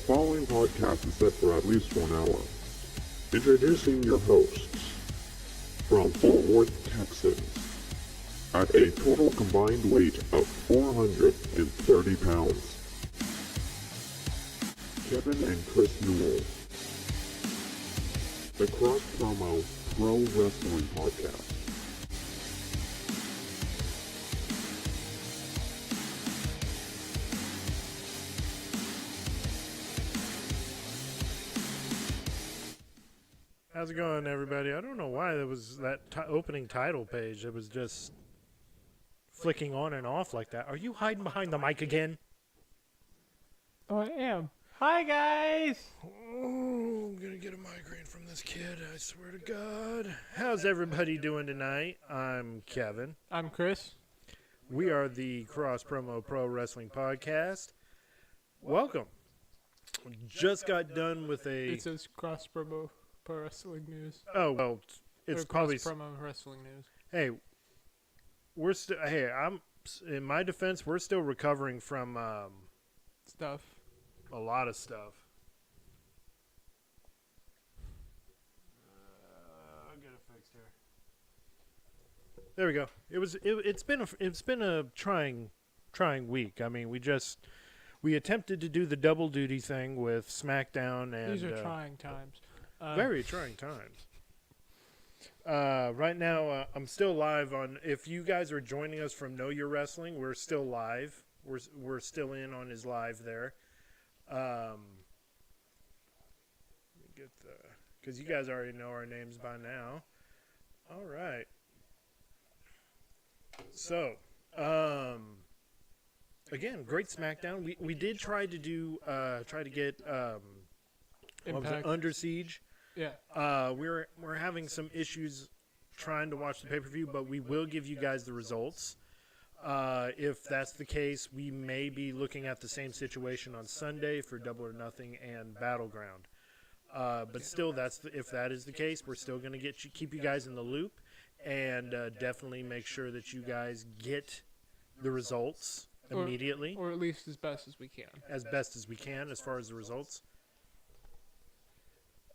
following podcast is set for at least 1 hour. Introducing your hosts, from Fort Worth, Texas, at a total combined weight of 430 pounds, Kevin and Chris Newell. The Cross Promo Pro Wrestling Podcast. How's it going, everybody? I don't know why there was that opening title page. It was just flicking on and off like that. Are you hiding behind the mic again? Oh, I am. Hi, guys! Oh, I'm going to get a migraine from this kid, I swear to God. How's everybody doing tonight? I'm Kevin. I'm Chris. We are the Cross Promo Pro Wrestling Podcast. Welcome. Just got done with a... It says Cross Promo Pro Wrestling News. Oh, well, it's probably... Cross Promo Wrestling News. Hey, I'm in my defense, we're still recovering from Stuff. a lot of stuff. I'll get it fixed here. There we go. It's been a trying week. I mean, we attempted to do the double duty thing with Smackdown, and These are trying times. very trying times. Right now, I'm still live on. If you guys are joining us from Know Your Wrestling, we're still live. We're still in on his live there. Because you guys already know our names by now. All right. So, again, great SmackDown. We did try to get what was it, Under Siege. Yeah. We're having some issues trying to watch the pay-per-view, but we will give you guys the results. If that's the case, we may be looking at the same situation on Sunday for Double or Nothing and Battleground. But still, if that is the case, we're still going to keep you guys in the loop, and definitely make sure that you guys get the results immediately. Or at least as best as we can. As best as we can as far as the results.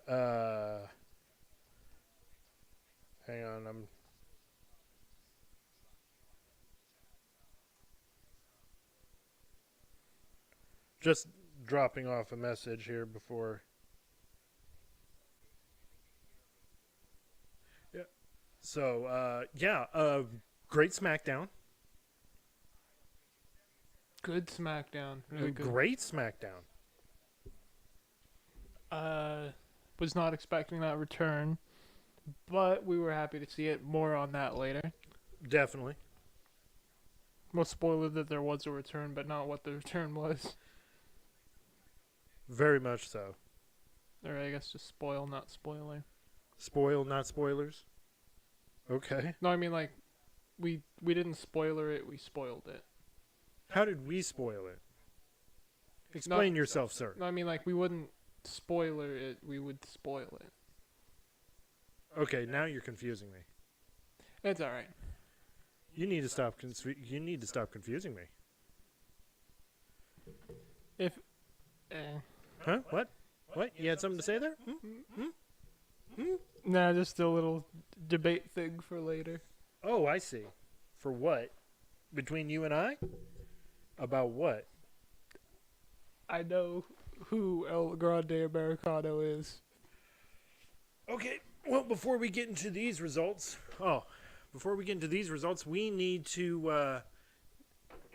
Hang on, I'm just dropping off a message here before. Yeah. So, great SmackDown. Good SmackDown. Really good. Great SmackDown. Was not expecting that return, but we were happy to see it. More on that later. Definitely. We'll spoiler that there was a return, but not what the return was. Very much so. Or I guess just spoil, not spoiler. Spoil, not spoilers? Okay. No, I mean, like, we didn't spoiler it, we spoiled it. How did we spoil it? Explain yourself, sir. No, I mean, like, we wouldn't spoiler it, we would spoil it. Okay, now you're confusing me. It's alright. You need to stop confusing me. If... Huh? What? What? You had something to say there? Nah, just a little debate thing for later. Oh, I see. For what? Between you and I? About what? I know who El Grande Americano is. Okay, well, before we get into these results, we need to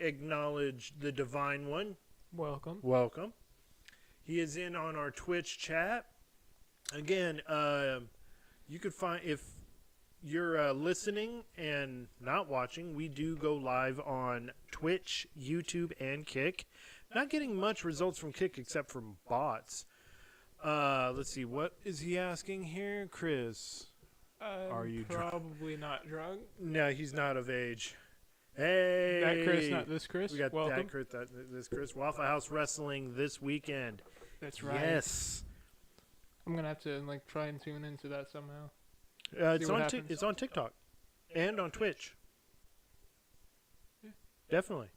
acknowledge the Divine One. Welcome. He is in on our Twitch chat. Again, you could find, if you're listening and not watching, we do go live on Twitch, YouTube, and Kick. Not getting much results from Kick except from bots. Let's see, what is he asking here? Chris, are you probably not drunk? No, he's not of age. Hey! That Chris, not this Chris. We got Welcome. that Chris, this Chris. Waffle House Wrestling this weekend. That's right. Yes. I'm going to have to try and tune into that somehow. It's on TikTok and on Twitch. Yeah. Definitely.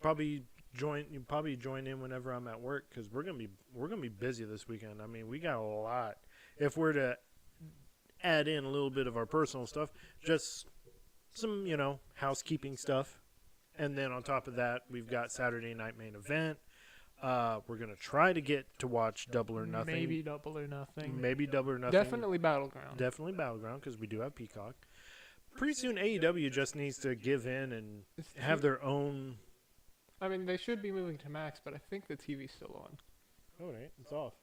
Probably You probably join in whenever I'm at work because we're gonna be busy this weekend. I mean, we got a lot. If we're to add in a little bit of our personal stuff, just some housekeeping stuff, and then on top of that, we've got Saturday night main event. We're gonna try to get to watch Double or Nothing. Maybe Double or Nothing. Maybe Double or Nothing. Definitely Battleground. Definitely Battleground because we do have Peacock. Pretty soon, AEW just needs to give in and have their own. I mean, they should be moving to Max, but I think the TV's still on. Oh, right, it's off.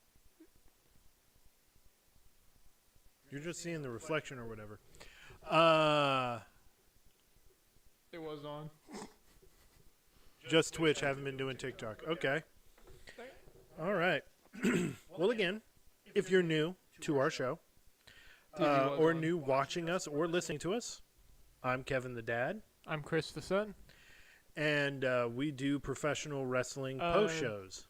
You're just seeing the reflection or whatever. It was on. Just Twitch, haven't been doing TikTok. Okay. All right. Well, again, if you're new to our show, or new watching us or listening to us, I'm Kevin the Dad. I'm Chris the Son. And we do professional wrestling post shows.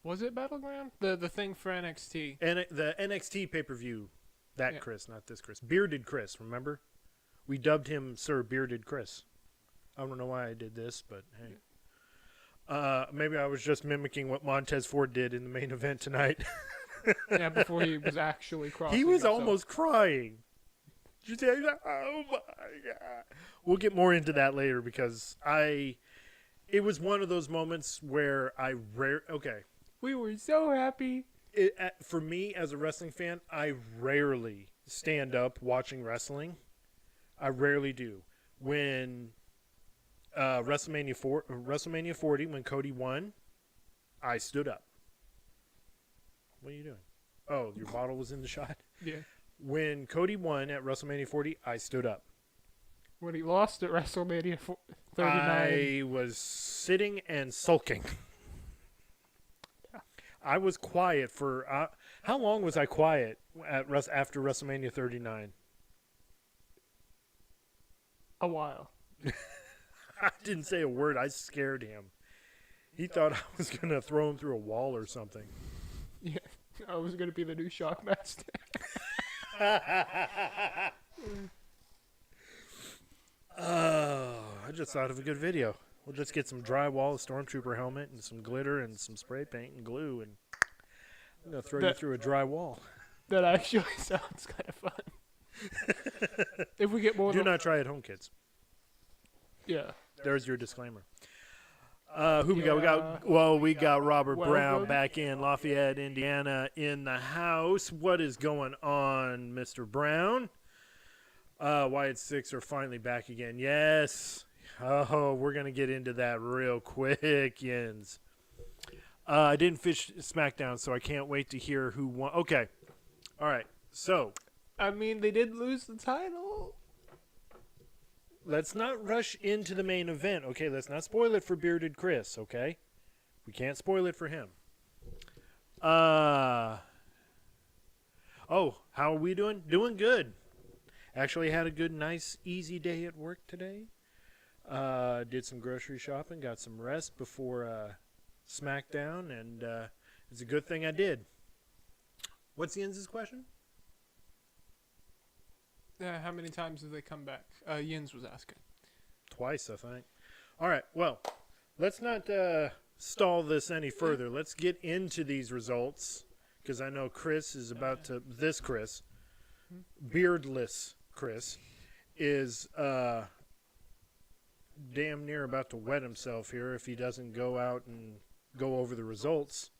Was it Battleground? The thing for NXT. And the NXT pay-per-view. That Yeah. Chris, not this Chris. Bearded Chris, remember? We dubbed him Sir Bearded Chris. I don't know why I did this, but hey. Maybe I was just mimicking what Montez Ford did in the main event tonight. Yeah, before he was actually crossing. He was himself. almost crying. Did you say that? Oh my God. We'll get more into that later because it was one of those moments where We were so happy. For me as a wrestling fan, I rarely stand up watching wrestling. I rarely do. When WrestleMania 40, when Cody won, I stood up. What are you doing? Oh, your bottle was in the shot? Yeah. When Cody won at WrestleMania 40, I stood up. When he lost at WrestleMania 39. I was sitting and sulking. I was quiet for... how long was I quiet after WrestleMania 39? A while. I didn't say a word. I scared him. He thought I was going to throw him through a wall or something. Yeah. I was going to be the new Shockmaster. I just thought of a good video. We'll just get some drywall, a stormtrooper helmet, and some glitter and some spray paint and glue, and I'm going to throw you through a dry wall. That actually sounds kind of fun. If we get more Do not try at home, kids. Yeah. There's your disclaimer. Who we got? We got Robert Brown back in Lafayette, Indiana, in the house. What is going on, Mr. Brown? Wyatt Six are finally back again. Yes. Oh, we're gonna get into that real quick, Yins. I didn't finish SmackDown, so I can't wait to hear who won. Okay. All right. So. I mean, they did lose the title. Let's not rush into the main event, okay? Let's not spoil it for Bearded Chris, okay? We can't spoil it for him. Oh, how are we doing? Doing good. Actually had a good, nice, easy day at work today. Did some grocery shopping, got some rest before SmackDown, and it's a good thing I did. What's the Yins' question? How many times have they come back? Yins was asking. Twice, I think. All right, well, let's not stall this any further. Let's get into these results, because I know Chris is about to... This Chris, beardless Chris, is damn near about to wet himself here if he doesn't go out and go over the results.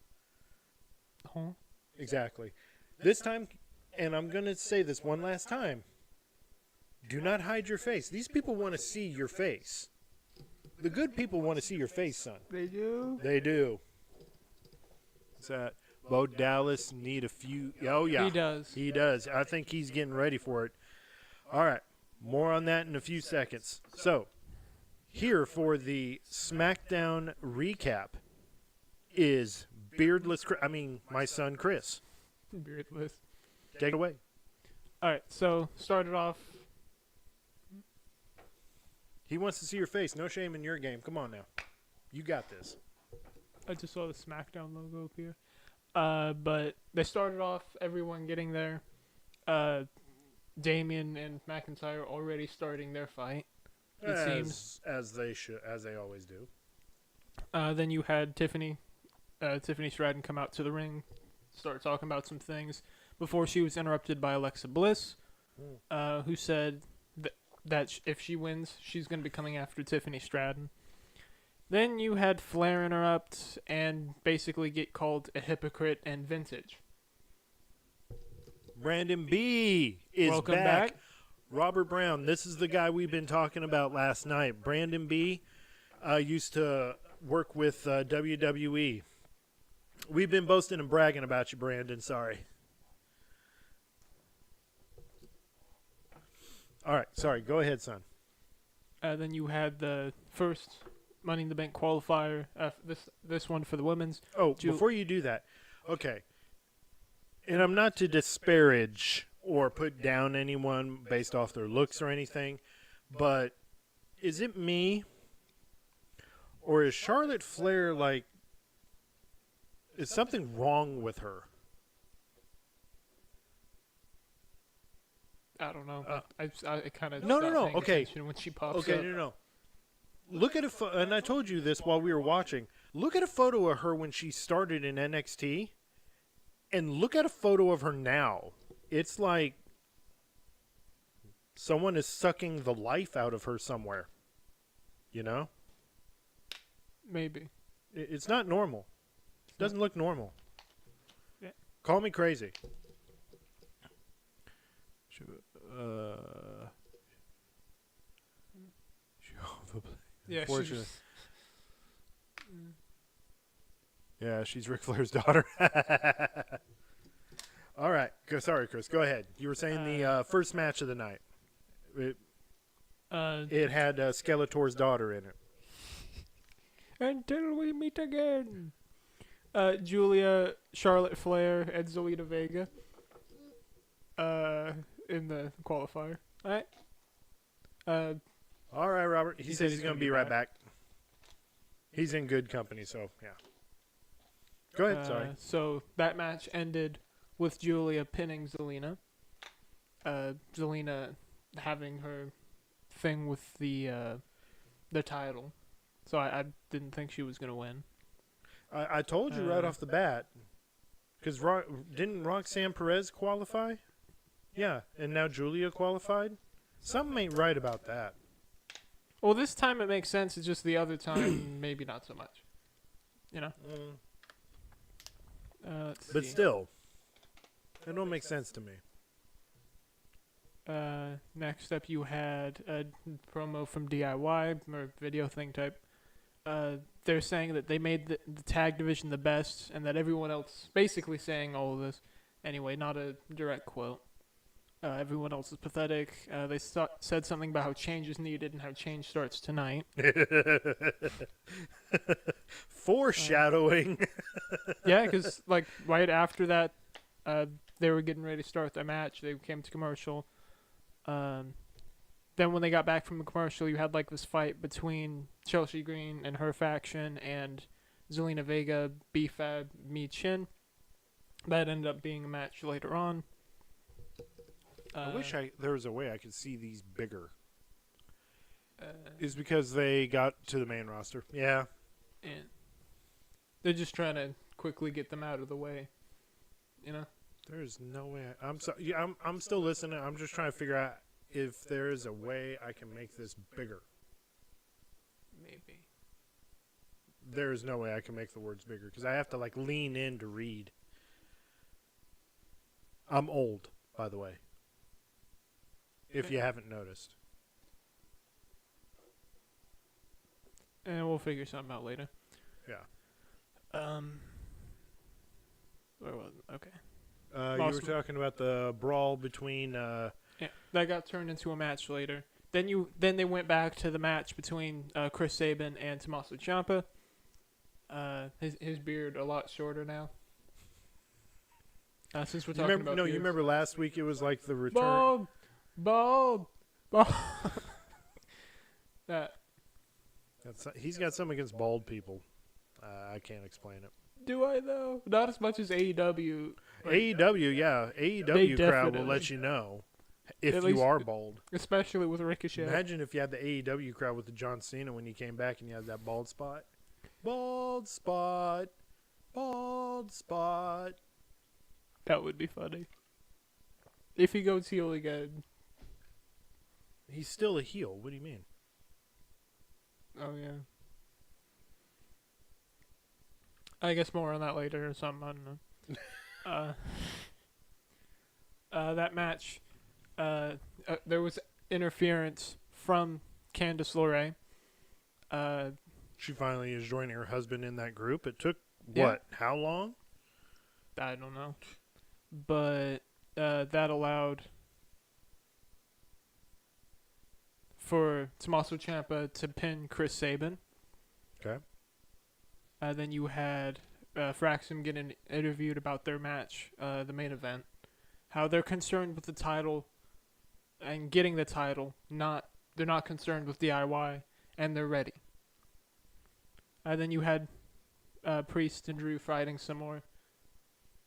Huh? Exactly. This time, and I'm going to say this one last time, do not hide your face. These people want to see your face. The good people want to see your face, son. They do? They do. What's that? Bo Dallas need a few... Oh, yeah. He does. He does. I think he's getting ready for it. All right. More on that in a few seconds. So, here for the SmackDown recap is my son Chris. Beardless. Take it away. All right, so started off... He wants to see your face. No shame in your game. Come on now. You got this. I just saw the SmackDown logo appear. But they started off, everyone getting there. Damien and McIntyre already starting their fight. It seems As they always do. Then you had Tiffany Stratton come out to the ring, start talking about some things before she was interrupted by Alexa Bliss, who said that if she wins, she's going to be coming after Tiffany Stratton. Then you had Flair interrupt and basically get called a hypocrite and vintage. Brandon B is Welcome back. back. Robert Brown, this is the guy we've been talking about last night. Brandon B used to work with WWE. We've been boasting and bragging about you, Brandon. Sorry. All right. Sorry. Go ahead, son. Then you had the first Money in the Bank qualifier. This one for the women's. Oh, before you do that, okay. And I'm not to disparage or put down anyone based off their looks or anything, but is it me or is Charlotte Flair like, is something wrong with her? I don't know. I kind of No. Okay. When she pops Okay, up. no. Look at and I told you this while we were watching. Look at a photo of her when she started in NXT, and look at a photo of her now. It's like someone is sucking the life out of her somewhere. You know? Maybe. It's not normal. It doesn't look normal. Yeah. Call me crazy. Yeah, Unfortunately. Yeah, she's Ric Flair's daughter. All right. Sorry, Chris. Go ahead. You were saying the first match of the night. It had Skeletor's daughter in it. Until we meet again. Julia, Charlotte Flair, and Zelina Vega. In the qualifier. All right. All right, Robert. He says he's going to be right back. He's in good company, so yeah. Go ahead. Sorry. So that match ended with Julia pinning Zelina. Zelina having her thing with the title. So I didn't think she was going to win. I told you right off the bat. Because didn't Roxanne Perez qualify? Yeah, and now Julia qualified? Something ain't right about that. Well, this time it makes sense. It's just the other time, maybe not so much. You know? But see. still, it don't make sense to me. Next up, you had a promo from DIY, or video thing type. They're saying that they made the tag division the best, and that everyone else, basically saying all of this. Anyway, not a direct quote. Everyone else is pathetic. They said something about how change is needed and how change starts tonight. Foreshadowing. Yeah, because like right after that, they were getting ready to start their match. They came to commercial. Then when they got back from the commercial, you had like this fight between Chelsea Green and her faction and Zelina Vega, B-Fab, Mi Chin. That ended up being a match later on. I wish there was a way I could see these bigger. Is because they got to the main roster. Yeah. And they're just trying to quickly get them out of the way. You know? There's no way. I'm still listening. I'm just trying to figure out if there is a way I can make this bigger. Maybe. There is no way I can make the words bigger because I have to like lean in to read. I'm old, by the way. If you haven't noticed. And we'll figure something out later. Yeah. Where was it? Okay. You were talking about the brawl between. Yeah, that got turned into a match later. Then they went back to the match between Chris Sabin and Tommaso Ciampa. His beard a lot shorter now. Since we're talking about you remember last week it was like the return. Bald. He's got something against bald people. I can't explain it. Do I though? Not as much as AEW. AEW, yeah. AEW crowd will definitely. let you know if At you least- are bald. Especially with Ricochet. Imagine if you had the AEW crowd with the John Cena when you came back and you had that bald spot. Bald spot. Bald spot. That would be funny. If he goes heel again. He's still a heel. What do you mean? Oh, yeah. I guess more on that later or something. I don't know. That match, there was interference from Candice LeRae. She finally is joining her husband in that group. It took, Yeah. what, how long? I don't know. But that allowed for Tommaso Ciampa to pin Chris Sabin. Okay. Then you had Fraxum getting interviewed about their match, the main event. How they're concerned with the title and getting the title. They're not concerned with DIY, and they're ready. Then you had Priest and Drew fighting some more.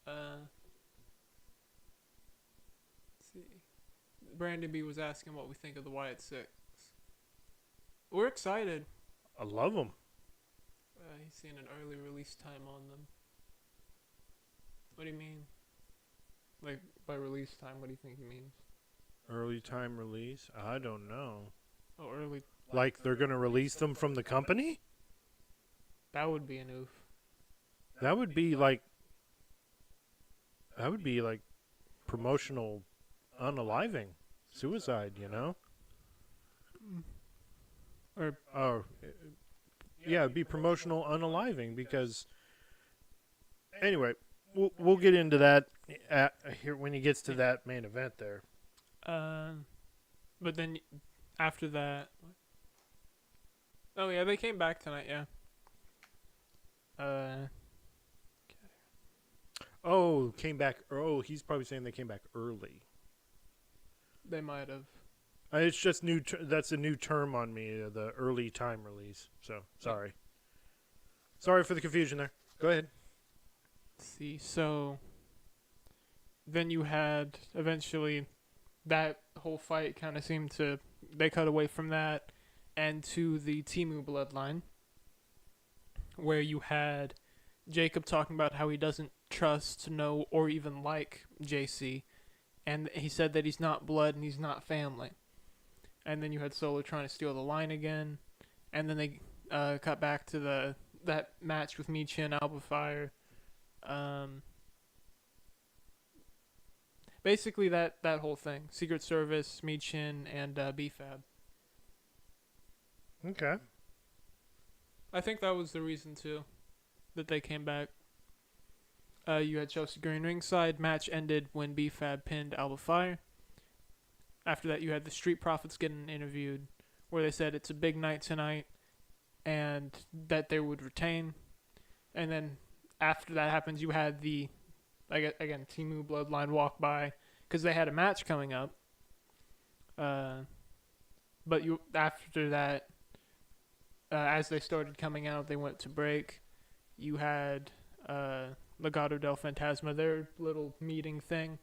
Let's see. Brandon B was asking what we think of the Wyatt Six. We're excited. I love them. He's seeing an early release time on them. What do you mean? Like, by release time, what do you think he means? Early time release? I don't know. Oh, early. Like they're going to release them from the company? That would be an oof. That would be like promotional unaliving. Suicide, you know? Or yeah, it'd be promotional unaliving because anyway, we'll get into that here when he gets to that main event there. but then after that, oh yeah, they came back tonight. Yeah. Came back. Oh, he's probably saying they came back early. They might have. It's just new. That's a new term on me. The early time release. So sorry. Sorry for the confusion there. Go ahead. See, so then you had eventually that whole fight kind of seemed to, they cut away from that and to the Timu bloodline, where you had Jacob talking about how he doesn't trust, know, or even like JC, and he said that he's not blood and he's not family. And then you had Solo trying to steal the line again, and then they cut back to that match with Michin, Alba Fire. Basically that whole thing. Secret Service, Michin, and BFAB. Okay. I think that was the reason, too, that they came back. You had Chelsea Green ringside. Match ended when BFAB pinned Alba Fire. After that, you had the Street Profits getting interviewed, where they said it's a big night tonight, and that they would retain. And then after that happens, you had the, again, Timu Bloodline walk by, because they had a match coming up. But after that, as they started coming out, they went to break. You had Legado del Fantasma, their little meeting thing.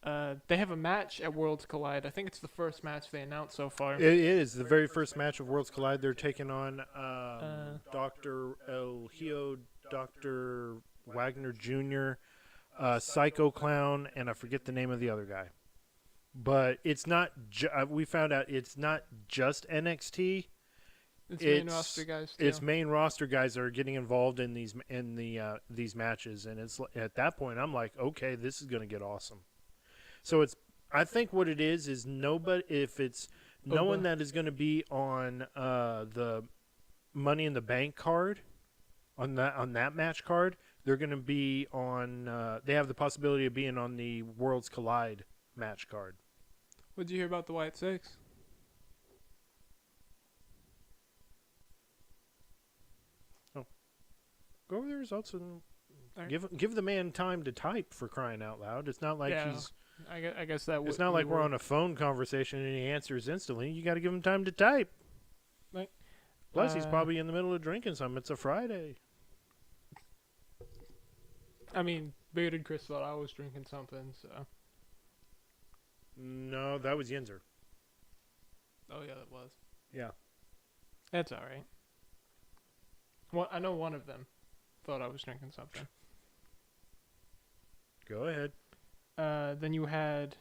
They have a match at Worlds Collide. I think it's the first match they announced so far. It is the very first match of Worlds Collide. They're taking on Dr. El Hijo, Dr. Wagner Jr., Psycho Clown, and I forget the name of the other guy. But it's not. We found out it's not just NXT. It's main roster guys. Too. It's main roster guys that are getting involved in these matches, and it's at that point I'm like, okay, this is gonna get awesome. So I think what it is nobody, if it's no one that is going to be on the Money in the Bank card, on that match card, they're going to be on. They have the possibility of being on the Worlds Collide match card. What did you hear about the Wyatt Six? Oh, go over the results and right. give the man time to type, for crying out loud. It's not like he's. I guess that. It's not like we're on a phone conversation and he answers instantly. You got to give him time to type. Right. Plus, he's probably in the middle of drinking something. It's a Friday. I mean, Bearded Chris thought I was drinking something, so. No, that was Yinzer. Oh yeah, that was. Yeah. That's all right. Well, I know one of them thought I was drinking something. Go ahead. Then you had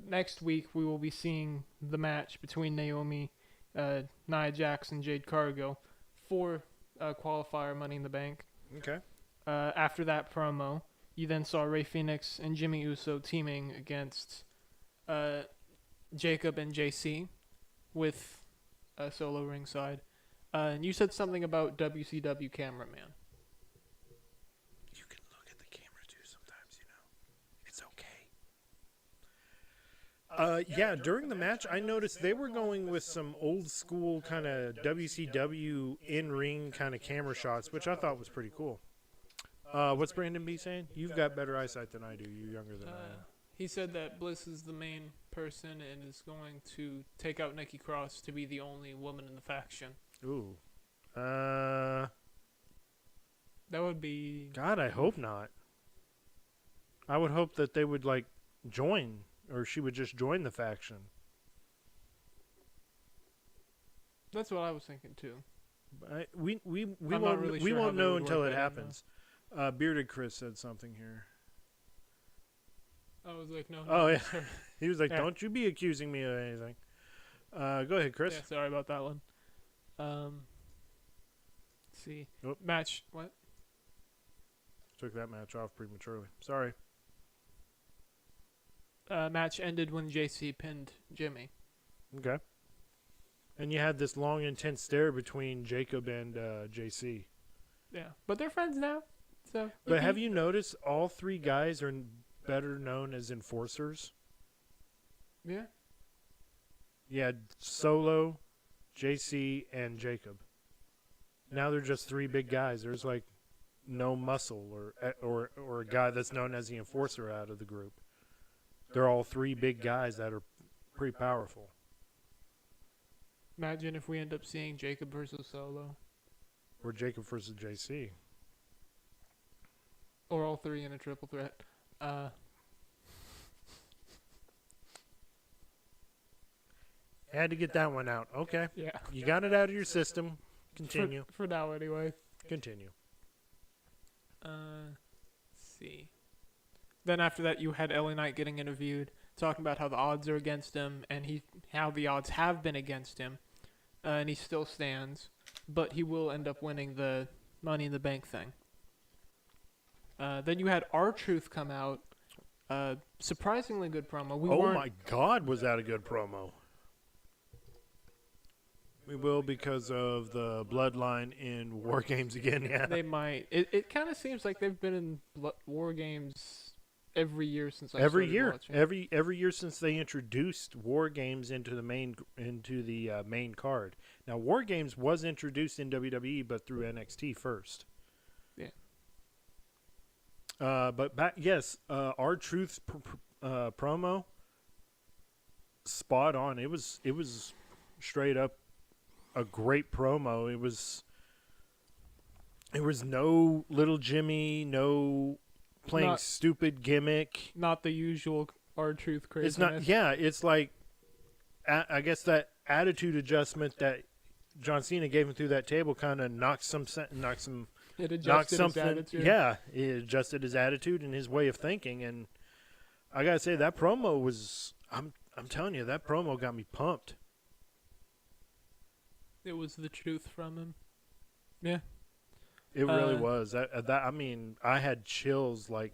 next week we will be seeing the match between Naomi, Nia Jax, and Jade Cargill for qualifier Money in the Bank. Okay. After that promo, you then saw Rey Fenix and Jimmy Uso teaming against Jacob and JC with Solo ringside. And you said something about WCW cameraman. You can look at the camera too sometimes, It's okay. Yeah, during the match, I noticed they were going with some old school kind of WCW in-ring kind of camera shots, which I thought was pretty cool. What's Brandon B saying? You've got better eyesight than I do. You're younger than I am. He said that Bliss is the main person and is going to take out Nikki Cross to be the only woman in the faction. Ooh. That would be... God, I hope not. I would hope that they would, join, or she would just join the faction. That's what I was thinking, too. We I'm not really we sure won't how they know would until work it that in, happens. Bearded Chris said something here. I was like, no. Oh, yeah. Sorry. He was like, Yeah. don't you be accusing me of anything. Go ahead, Chris. Yeah, sorry about that one. Let's see. Oh. Match, what? Took that match off prematurely. Sorry. Match ended when JC pinned Jimmy. Okay. And you had this long, intense stare between Jacob and JC. Yeah. But they're friends now. So. But have you noticed all three guys are better known as enforcers? Yeah. Yeah, Solo, JC, and Jacob. Now they're just three big guys. There's no muscle or a guy that's known as the enforcer out of the group. They're all three big guys that are pretty powerful. Imagine if we end up seeing Jacob versus Solo. Or Jacob versus JC. Or all three in a triple threat. Had to get that one out. Okay. Yeah. You got it out of your system. Continue. For now, anyway. Continue. Let's see. Then after that, you had LA Knight getting interviewed, talking about how the odds are against him and how the odds have been against him, and he still stands, but he will end up winning the Money in the Bank thing. Then you had R-Truth come out. Surprisingly good promo. Oh my God, was that a good promo? We will because of the bloodline in War Games again. Yeah. They might. It kind of seems like they've been in War Games every year since I every started year, watching. every year since they introduced War Games into the main card. Now, War Games was introduced in WWE, but through NXT first. Yeah. But R-Truth's promo, spot on. It was straight up a great promo. It was no little Jimmy, no playing stupid gimmick. Not the usual R-Truth craziness. It's not. Yeah, it's like I guess that attitude adjustment that John Cena gave him through that table kind of knocked something. It adjusted his attitude. Yeah, it adjusted his attitude and his way of thinking. And I gotta say that promo was. I'm telling you, that promo got me pumped. It was the truth from him. Yeah. It really was. I mean, I had chills. Like,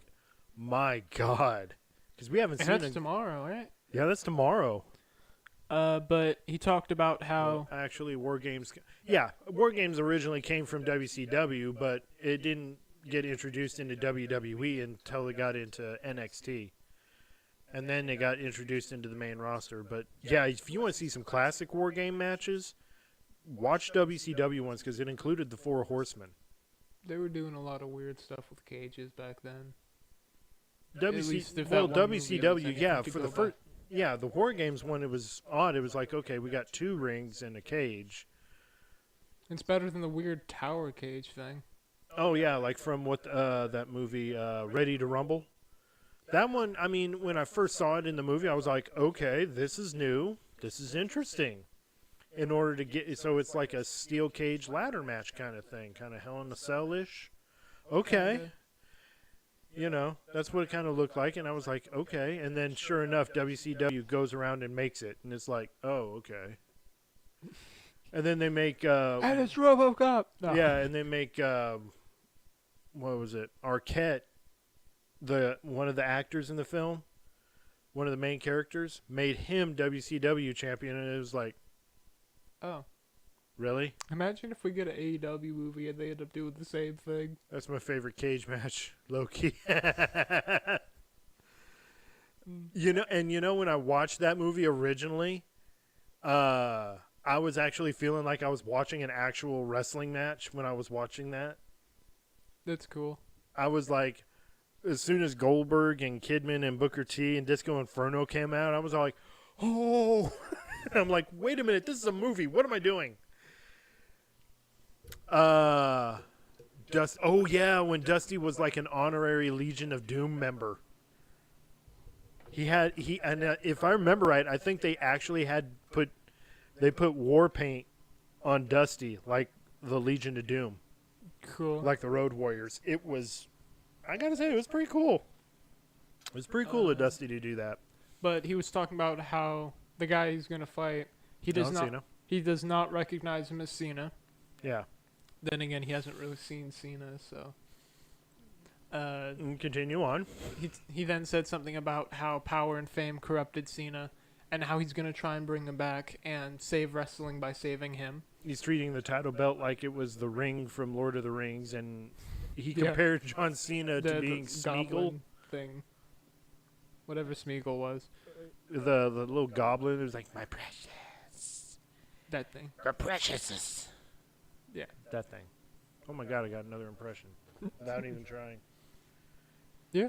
my God, because we haven't seen it. That's tomorrow, right? Yeah, that's tomorrow. But he talked about how actually War Games. Yeah, War Games originally came from WCW, but it didn't get introduced into WWE until it got into NXT, and then they got introduced into the main roster. But yeah, if you want to see some classic War Game matches, watch WCW ones because it included the Four Horsemen. they were doing a lot of weird stuff with cages back then. WCW, yeah, for the first, yeah, the War Games one, it was odd. It was like, okay, we got 2 rings and a cage. It's better than the weird tower cage thing. Oh yeah, like from what that movie, Ready to Rumble. That one, I mean, when I first saw it in the movie, I was like, okay, this is new. This is interesting. in order to get, so it's like a steel cage ladder match kind of thing, kind of Hell in a Cell-ish. Okay. You know, that's what it kind of looked like, and I was like, okay. And then, sure enough, WCW goes around and makes it, and it's like, oh, okay. And then they make... and it's RoboCop! No. Yeah, and they make, what was it? Arquette, one of the actors in the film, one of the main characters, made him WCW champion, and it was like, oh. Really? Imagine if we get an AEW movie and they end up doing the same thing. That's my favorite cage match, low-key. You know, when I watched that movie originally, I was actually feeling like I was watching an actual wrestling match when I was watching that. That's cool. I was like, as soon as Goldberg and Kidman and Booker T and Disco Inferno came out, I was all like, oh. I'm like, wait a minute, this is a movie. What am I doing? Oh yeah, when Dusty was like an honorary Legion of Doom member. If I remember right, I think they actually put war paint on Dusty like the Legion of Doom. Cool. Like the Road Warriors. I gotta say, it was pretty cool. It was pretty cool of Dusty to do that. But he was talking about how the guy he's gonna fight, he does not recognize him as Cena. Yeah. Then again, he hasn't really seen Cena, so. Continue on. He then said something about how power and fame corrupted Cena, and how he's gonna try and bring him back and save wrestling by saving him. He's treating the title belt like it was the ring from Lord of the Rings, and he compared John Cena to being Smeagol thing. Whatever Smeagol was. The little goblin who's like, my precious. That thing. The preciousness. Yeah. That thing. Oh my god, I got another impression. Without even trying. Yeah.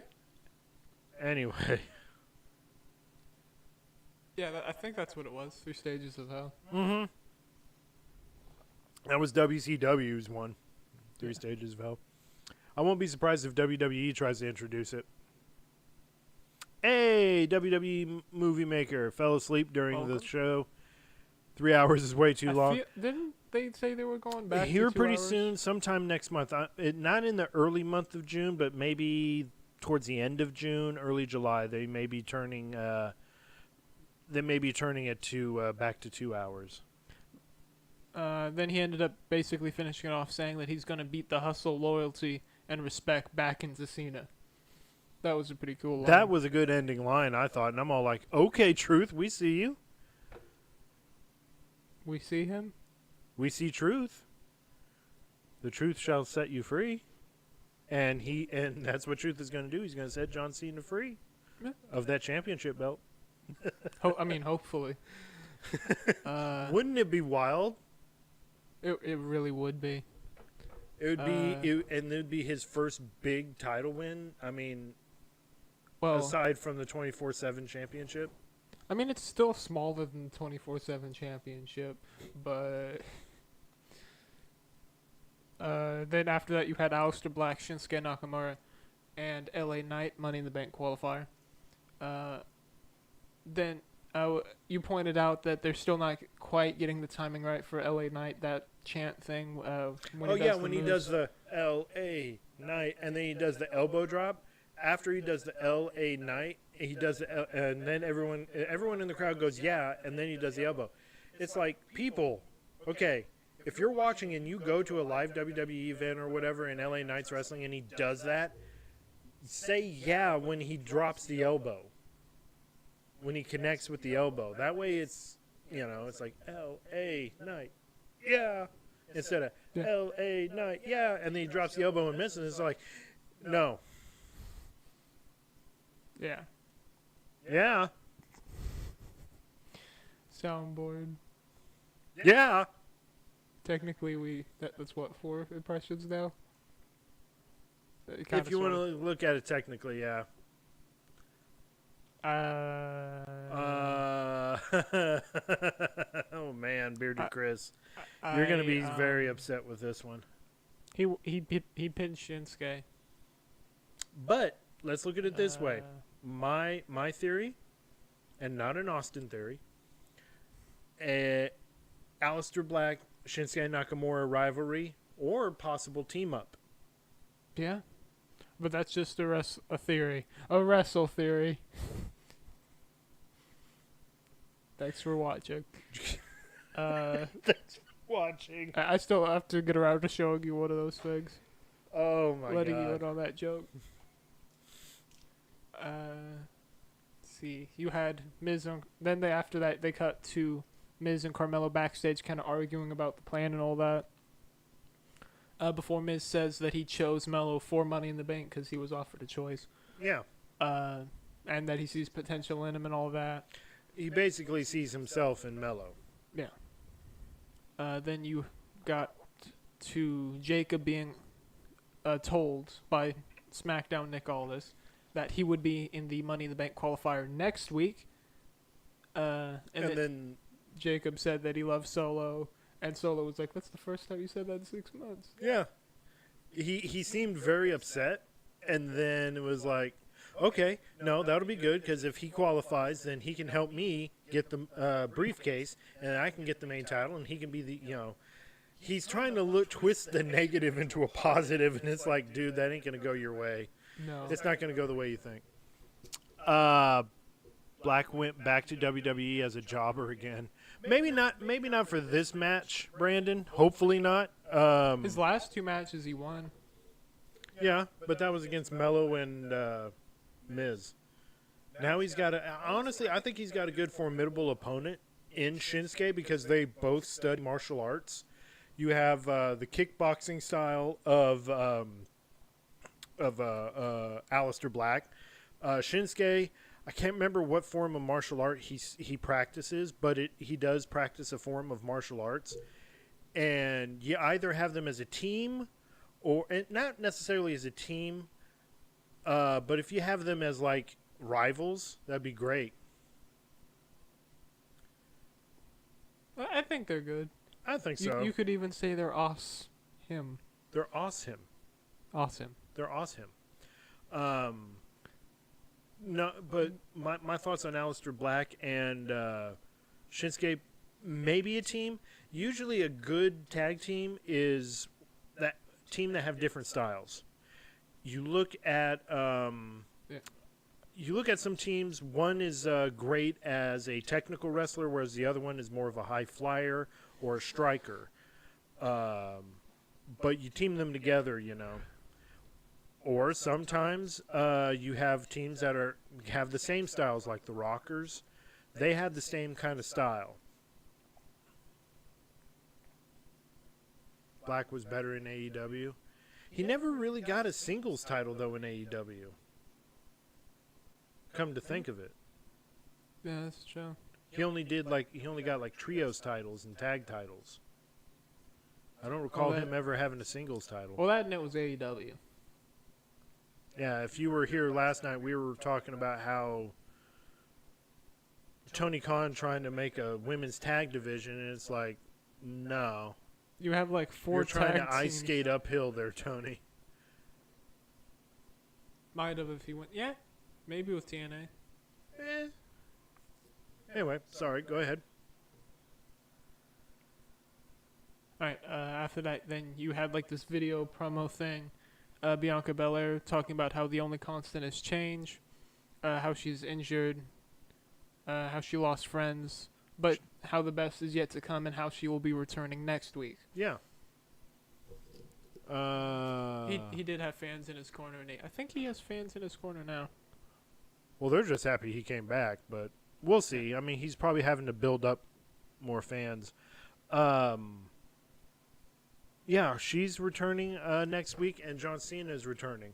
Anyway. Yeah, I think that's what it was. 3 Stages of Hell. Mm-hmm. That was WCW's one. 3 Stages of Hell. I won't be surprised if WWE tries to introduce it. Hey, WWE Movie Maker fell asleep during the show. 3 hours is way too long. Didn't they say they were going back Here to 2 pretty hours? soon, sometime next month. Not in the early month of June, but maybe towards the end of June, early July. They may be turning. It to back to 2 hours. Then he ended up basically finishing it off saying that he's going to beat the hustle, loyalty, and respect back into Cena. That was a pretty cool line. That was a good ending line, I thought. And I'm all like, okay, Truth, we see you. We see him? We see Truth. The truth shall set you free. And that's what Truth is going to do. He's going to set John Cena free of that championship belt. Hopefully. Wouldn't it be wild? It really would be. It would be, and it would be his first big title win. I mean, aside from the 24/7 championship. I mean, it's still smaller than the 24/7 championship, but then after that you had Aleister Black, Shinsuke Nakamura, and LA Knight Money in the Bank qualifier. Then you pointed out that they're still not quite getting the timing right for LA Knight, that chant thing. When he does the LA Knight, and then he does the elbow drop. After he does the LA Knight, he does and then everyone in the crowd goes, yeah, and then he does the elbow. It's like, people, okay, if you're watching and you go to a live WWE event or whatever in LA Knight's wrestling and he does that, say yeah when he drops the elbow. When he connects with the elbow. That way it's, it's like L.A. Knight, yeah. Instead of L.A. Knight, yeah. And then he drops the elbow and misses. It's like, no. Yeah. Yeah. Soundboard. Yeah. Technically, that's what, 4 impressions now? If you want to look at it technically, yeah. Oh man, Bearded Chris, you're gonna be very upset with this one. He pinned Shinsuke. But let's look at it this way. My theory, and not an Austin theory. Aleister Black, Shinsuke Nakamura rivalry, or possible team up. Yeah. But that's just a theory. A wrestle theory. Thanks for watching. That's watching. I still have to get around to showing you one of those things. Oh my Letting you god. in on that joke. Let's see. You had Miz and then after that they cut to Miz and Carmelo backstage kind of arguing about the plan and all that. Before Miz says that he chose Melo for Money in the Bank because he was offered a choice. Yeah. And that he sees potential in him and all that. He basically sees himself in Melo. Yeah. Then you got to Jacob being told by SmackDown Nick Aldis that he would be in the Money in the Bank qualifier next week. And then Jacob said that he loves Solo, and Solo was like, "That's the first time you said that in 6 months." Yeah. He seemed very upset, and then it was like, okay, no, that'll be good, because if he qualifies, then he can help me get the briefcase, and I can get the main title, and he can be the, he's trying to twist the negative into a positive, and it's like, dude, that ain't going to go your way. No. It's not going to go the way you think. Black went back to WWE as a jobber again. Maybe not for this match, Brandon. Hopefully not. His last 2 matches he won. Yeah, but that was against Melo and Miz. Now he's got honestly, I think he's got a good formidable opponent in Shinsuke because they both study martial arts. You have the kickboxing style of Aleister Black. Shinsuke, I can't remember what form of martial art he practices, but he does practice a form of martial arts. And you either have them as a team, or not necessarily as a team, but if you have them as like rivals, that'd be great. I think they're good. I think so. You could even say they're him. They're awesome. Awesome. They're awesome. No, but my thoughts on Aleister Black and Shinsuke, maybe a team. Usually a good tag team is that team that have different styles. You look at some teams. One is great as a technical wrestler, whereas the other one is more of a high flyer or a striker. But you team them together, Or sometimes you have teams that have the same styles, like the Rockers. They had the same kind of style. Black was better in AEW. He never really got a singles title, though, in AEW. Come to think of it. Yeah, that's true. He only got trios titles and tag titles. I don't recall him ever having a singles title. Well, that and it was AEW. Yeah, if you were here last night, we were talking about how Tony Khan trying to make a women's tag division, and it's like, no. You have like 4 You're trying tag to ice teams. skate uphill there, Tony. Might have if he went. Yeah, maybe with TNA. Anyway, sorry, go ahead. All right. After that, then you had like this video promo thing. Bianca Belair talking about how the only constant is change, how she's injured, how she lost friends, but how the best is yet to come, and how she will be returning next week. Yeah. He did have fans in his corner, and I think he has fans in his corner now. Well, they're just happy he came back, but we'll see. I mean, he's probably having to build up more fans. Yeah, she's returning next week, and John Cena is returning.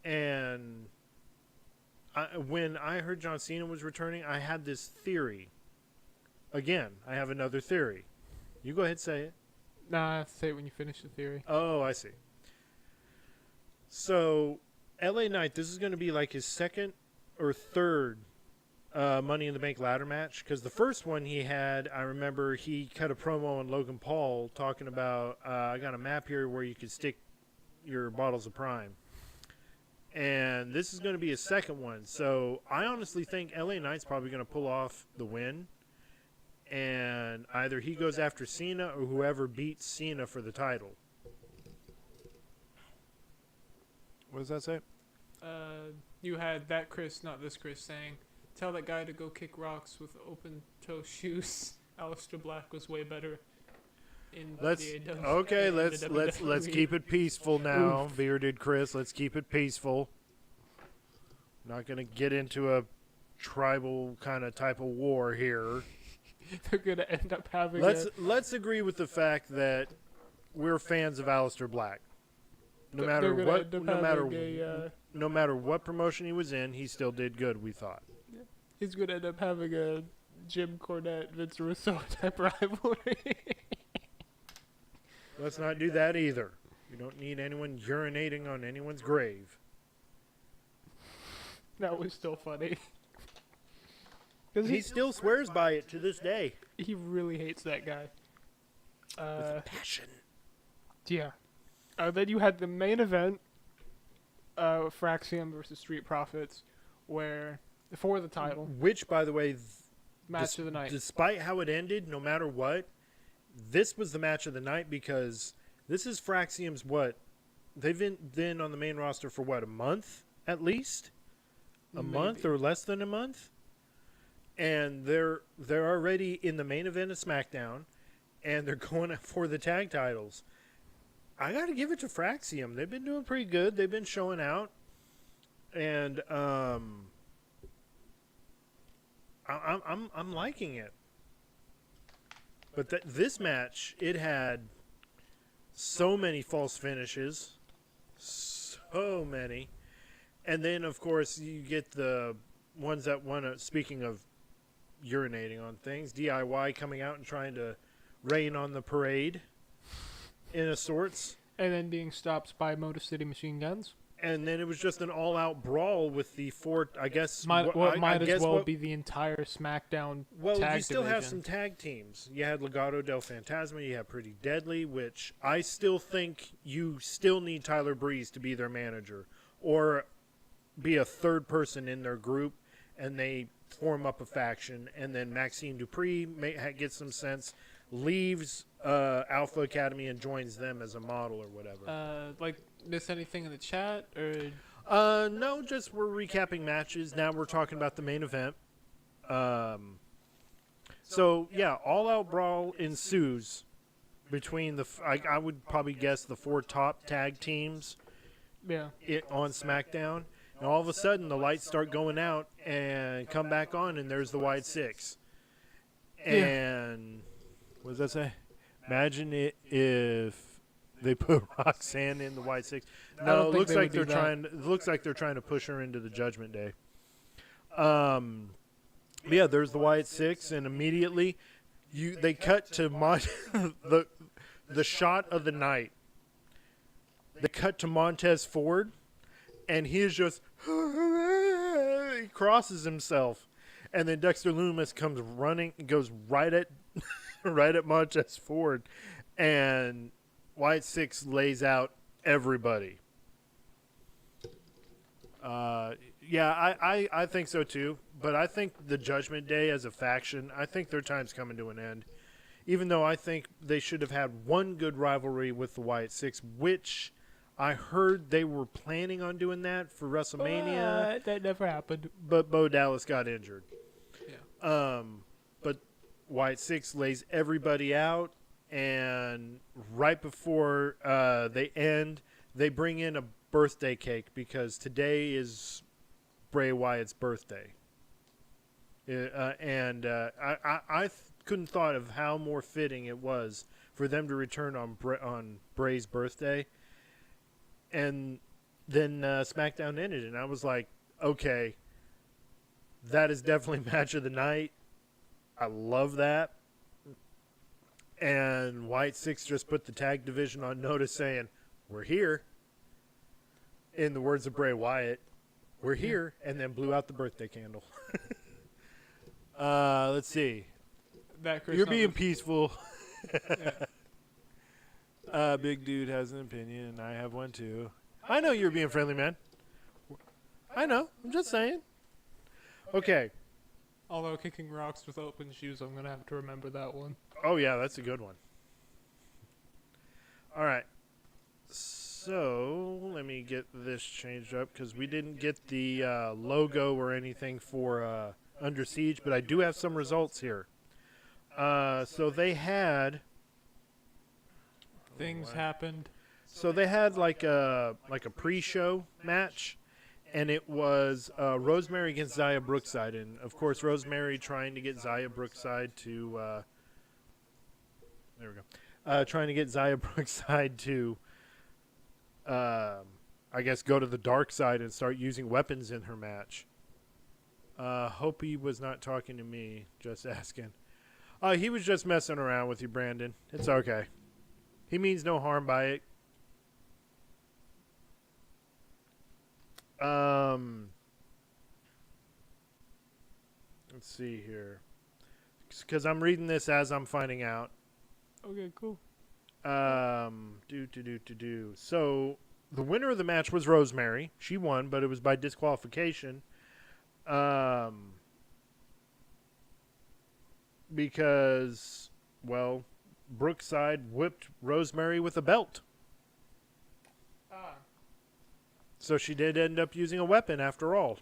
And when I heard John Cena was returning, I had this theory. Again, I have another theory. You go ahead, say it. Nah, I have to say it when you finish the theory. Oh, I see. So, LA Knight, this is going to be like his second or third Money in the Bank ladder match, because the first one he had, I remember he cut a promo on Logan Paul talking about, I got a map here where you could stick your bottles of Prime. And this is going to be his second one. So I honestly think LA Knight's probably going to pull off the win. and either he goes after Cena or whoever beats Cena for the title. What does that say? You had that Chris, not this Chris, saying, "Tell that guy to go kick rocks with open-toe shoes." Aleister Black was way better. Let's keep it peaceful now, bearded Chris. Let's keep it peaceful. Not gonna get into a tribal kind of type of war here. They're gonna end up having. Let's agree with the fact that we're fans of Aleister Black. No matter what promotion he was in, he still did good. We thought. Yeah. He's gonna end up having a Jim Cornette, Vince Russo type rivalry. Let's not do that either. We don't need anyone urinating on anyone's grave. That was still funny. Because he still swears by it to this day. He really hates that guy. With passion. Yeah. Then you had the main event, Fraxium versus Street Profits, where for the title. Which, by the way, match of the night. Despite how it ended, no matter what, this was the match of the night because this is Fraxium's what? They've been on the main roster for what, a month at least? A month or less than a month? And they're already in the main event of SmackDown, and they're going for the tag titles. I got to give it to Fraxium. They've been doing pretty good. They've been showing out, and I'm liking it. But this match, it had so many false finishes, so many, and then of course you get the ones that want to. Speaking of urinating on things, DIY coming out and trying to rain on the parade, in a sorts, and then being stopped by Motor City Machine Guns. And then it was just an all-out brawl with the four, I guess. Might as well be the entire SmackDown tag you still division. have some tag teams. You had Legado del Fantasma. You had Pretty Deadly, which I still think you still need Tyler Breeze to be their manager. Or be a third person in their group, and they form up a faction. And then Maxine Dupree gets some sense, leaves Alpha Academy and joins them as a model or whatever. Miss anything in the chat or? No, just we're recapping matches. Now we're talking about the main event. So yeah, all-out brawl ensues between I would probably guess the four top tag teams. Yeah. On SmackDown, and all of a sudden the lights start going out and come back on, and there's the White Six. And what does that say? Imagine it if they put Roxanne in the White Six. No, it looks like they're trying. It looks like they're trying to push her into the Judgment Day. Yeah, there's the White Six, and immediately, they cut to the shot of the night. They cut to Montez Ford, and he is just he crosses himself, and then Dexter Lumis comes running, goes right at Montez Ford, and White Six lays out everybody. I think so too. But I think the Judgment Day as a faction, I think their time's coming to an end. Even though I think they should have had one good rivalry with the White Six, which I heard they were planning on doing that for WrestleMania. That never happened. But Bo Dallas got injured. Yeah. But White Six lays everybody out. And right before they end, they bring in a birthday cake because today is Bray Wyatt's birthday. I couldn't thought of how more fitting it was for them to return on Bray's birthday. And then SmackDown ended, and I was like, okay, that is definitely match of the night. I love that. And White Six just put the tag division on notice saying, we're here. In the words of Bray Wyatt, we're here, and then blew out the birthday candle. Let's see. You're being peaceful. Big dude has an opinion, and I have one too. I know you're being friendly, man. I know. I'm just saying. Okay. Although kicking rocks with open shoes, I'm gonna have to remember that one. Oh yeah, that's a good one. All right. So let me get this changed up because we didn't get the logo or anything for Under Siege, but I do have some results here. So they had Things happened. So they had like a pre-show match, and it was Rosemary against Zaya Brookside, and of course Rosemary trying to get Zaya Brookside to there we go, trying to get Zaya Brookside to I guess go to the dark side and start using weapons in her match. Hope he was not talking to me. Just asking. He was just messing around with you, Brandon. It's okay. He means no harm by it. Let's see here. Because I'm reading this as I'm finding out. Okay, cool. So, the winner of the match was Rosemary. She won, but it was by disqualification. Because, well, Brookside whipped Rosemary with a belt. So she did end up using a weapon after all.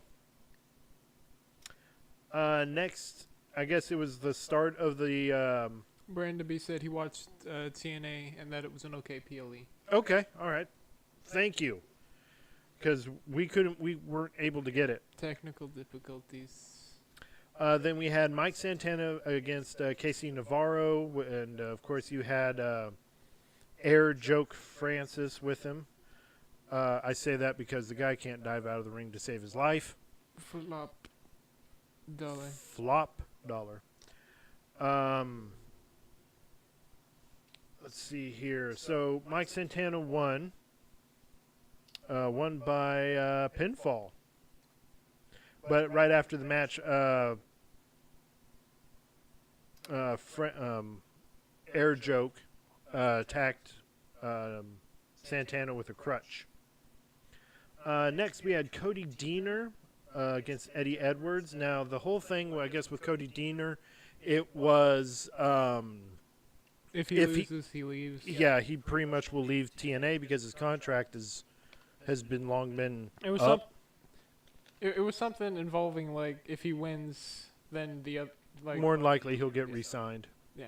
Next, I guess it was the start of the... Brandon B said he watched TNA and that it was an okay PLE. Okay, all right. Thank you. Because we weren't able to get it. Technical difficulties. Then we had Mike Santana against Casey Navarro, and of course you had Air Joke Francis with him. I say that because the guy can't dive out of the ring to save his life. Flop dollar. Flop dollar. Let's see here. So Mike Santana won. Won by pinfall. But right after the match, Air Joke attacked Santana with a crutch. Next, we had Cody Deaner against Eddie Edwards. Now, the whole thing, I guess, with Cody Deaner, it was... if he loses, he leaves. Yeah, he pretty much will leave TNA because his contract has been long been up. It was something involving, like, if he wins, then the other... Like, more than likely, he'll get re-signed. Yeah.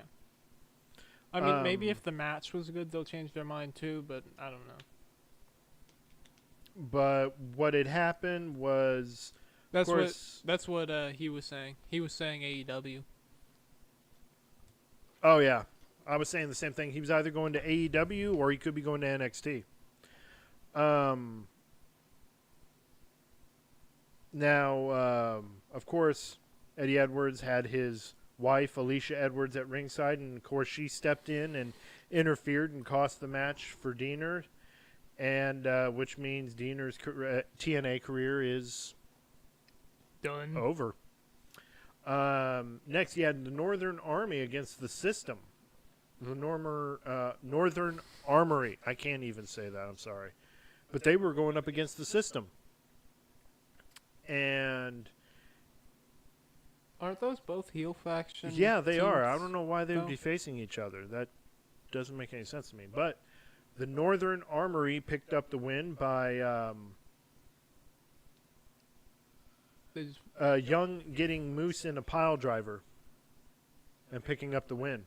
I mean, maybe if the match was good, they'll change their mind too, but I don't know. But what had happened was... That's what he was saying. He was saying AEW. Oh, yeah. I was saying the same thing. He was either going to AEW or he could be going to NXT. Now, of course, Eddie Edwards had his wife, Alicia Edwards, at ringside, and of course she stepped in and interfered and cost the match for Deaner, and which means Deaner's TNA career is done. Over. Next, you had the Northern Army against the System. The Northern Armory. I can't even say that. I'm sorry. But they were going up against the System. And... Aren't those both heel factions? Yeah, they teams? are. I don't know why they would be facing each other. That doesn't make any sense to me. But the Northern Armory picked up the win by Young getting Moose in a pile driver and picking up the win.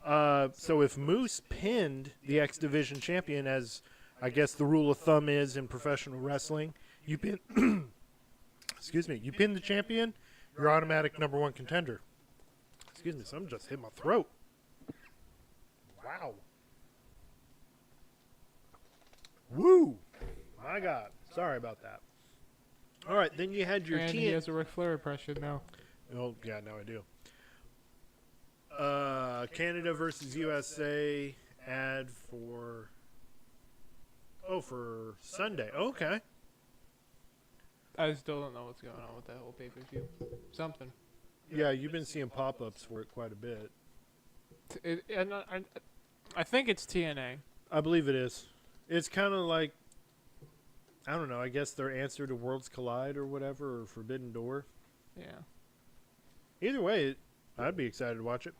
So if Moose pinned the X Division champion, as I guess the rule of thumb is in professional wrestling, you pin you pin the champion, you're automatic number one contender. Excuse me, something just hit my throat. Wow. Woo! My God. Sorry about that. All right, then you had your And he has a Ric Flair impression now. Oh, yeah, now I do. Canada versus USA ad for... Oh, for Sunday. Okay. I still don't know what's going on with that whole pay-per-view. Something. Yeah, you've been seeing pop-ups for it quite a bit. I think it's TNA. I believe it is. It's kind of like, I don't know, I guess their answer to Worlds Collide or whatever, or Forbidden Door. Yeah. Either way, I'd be excited to watch it.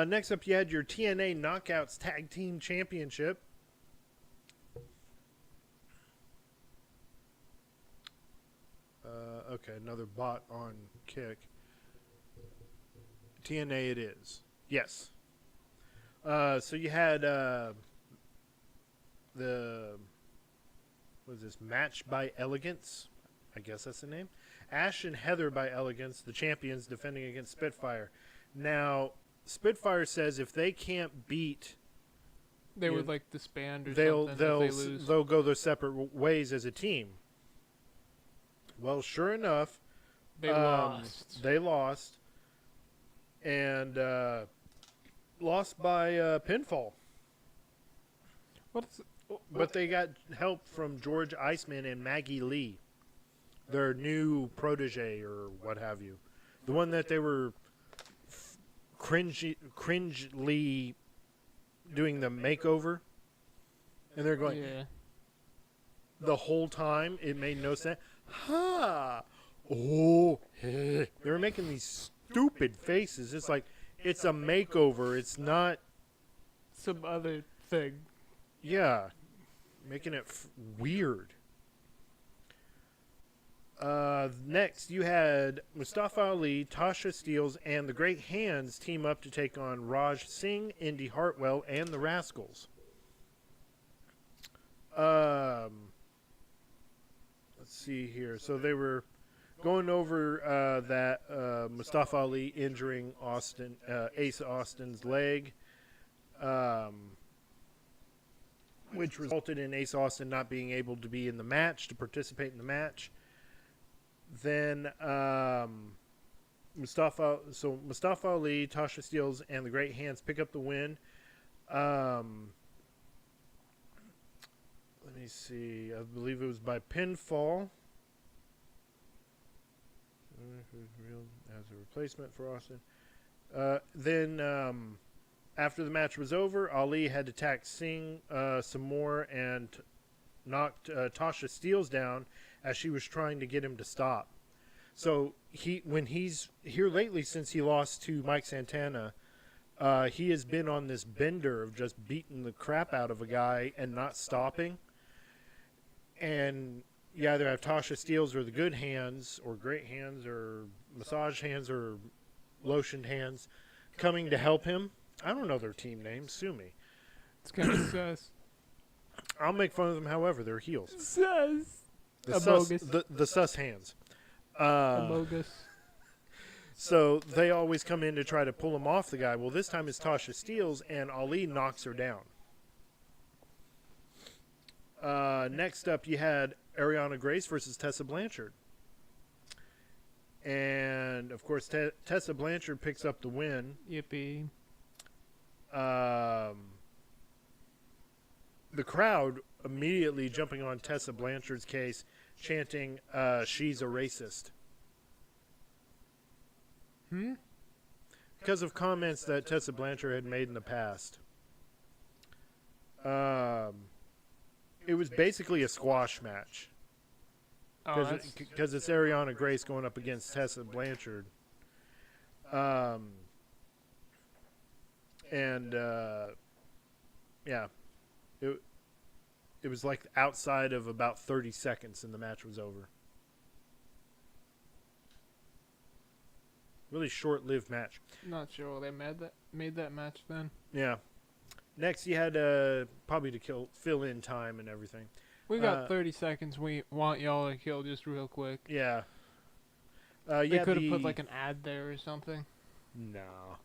Next up, you had your TNA Knockouts Tag Team Championship. Okay, another bot on Kick. TNA it is. Yes. So you had the what is this, Match by Elegance? I guess that's the name. Ash and Heather by Elegance, the champions, defending against Spitfire. Now, Spitfire says if they can't beat, They would like disband or they'll something if they lose. they'll go their separate ways as a team. Well, sure enough, They lost. They lost, and lost by pinfall. What is But they got help from George Iceman and Maggie Lee, their new protege or what have you. The one that they were cringely doing the makeover. And they're going, Yeah. the whole time, it made no sense. Ha! Oh, they were making these stupid faces. It's like, it's a makeover. It's not, Some other thing. yeah, making it weird. Next, you had Mustafa Ali, Tasha Steelz, and the Great Hands team up to take on Raj Singh, Indy Hartwell, and the Rascals. Let's see here. So they were going over that Mustafa Ali injuring Ace Austin's leg, which resulted in Ace Austin not being able to be in the match, to participate in the match. Then Mustafa Ali, Tasha Steelz, and the Great Hands pick up the win. Let me see. I believe it was by pinfall. As a replacement for Austin. Then after the match was over, Ali had to attack Singh some more and knocked Tasha Steelz down as she was trying to get him to stop. So when he's here lately, since he lost to Mike Santana, he has been on this bender of just beating the crap out of a guy and not stopping. And you either have Tasha Steelz or the Good Hands or Great Hands or Massage Hands or Lotioned Hands coming to help him. I don't know their team names. Sue me. It's kind of sus. I'll make fun of them however. They're heels. Sus. The sus hands. Amogus. So they always come in to try to pull him off the guy. Well, this time it's Tasha Steelz, and Ali knocks her down. Next up, you had Ariana Grace versus Tessa Blanchard. And, of course, Tessa Blanchard picks up the win. Yippee. The crowd immediately jumping on Tessa Blanchard's case, chanting, she's a racist. Because of comments that Tessa Blanchard had made in the past. It was basically a squash match. Because it's Ariana Grace going up against Tessa Blanchard. Yeah. It was like outside of about 30 seconds and the match was over. Really short-lived match. Not sure they made that match then. Yeah. Next, you had probably to fill in time and everything. We got 30 seconds. We want y'all to kill just real quick. Yeah. They could have put like an ad there or something. No.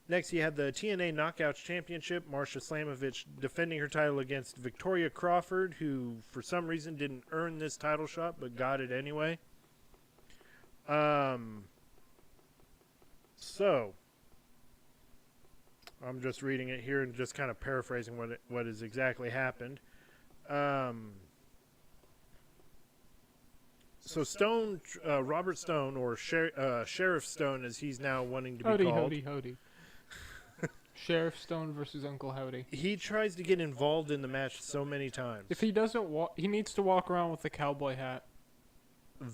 Next, you had the TNA Knockouts Championship. Marsha Slamovich defending her title against Victoria Crawford, who for some reason didn't earn this title shot, but got it anyway. So, I'm just reading it here and just kind of paraphrasing what has exactly happened. So Stone, Robert Stone, or Sheriff Stone, as he's now wanting to be called. Howdy. Sheriff Stone versus Uncle Howdy. He tries to get involved in the match so many times. If he doesn't he needs to walk around with a cowboy hat.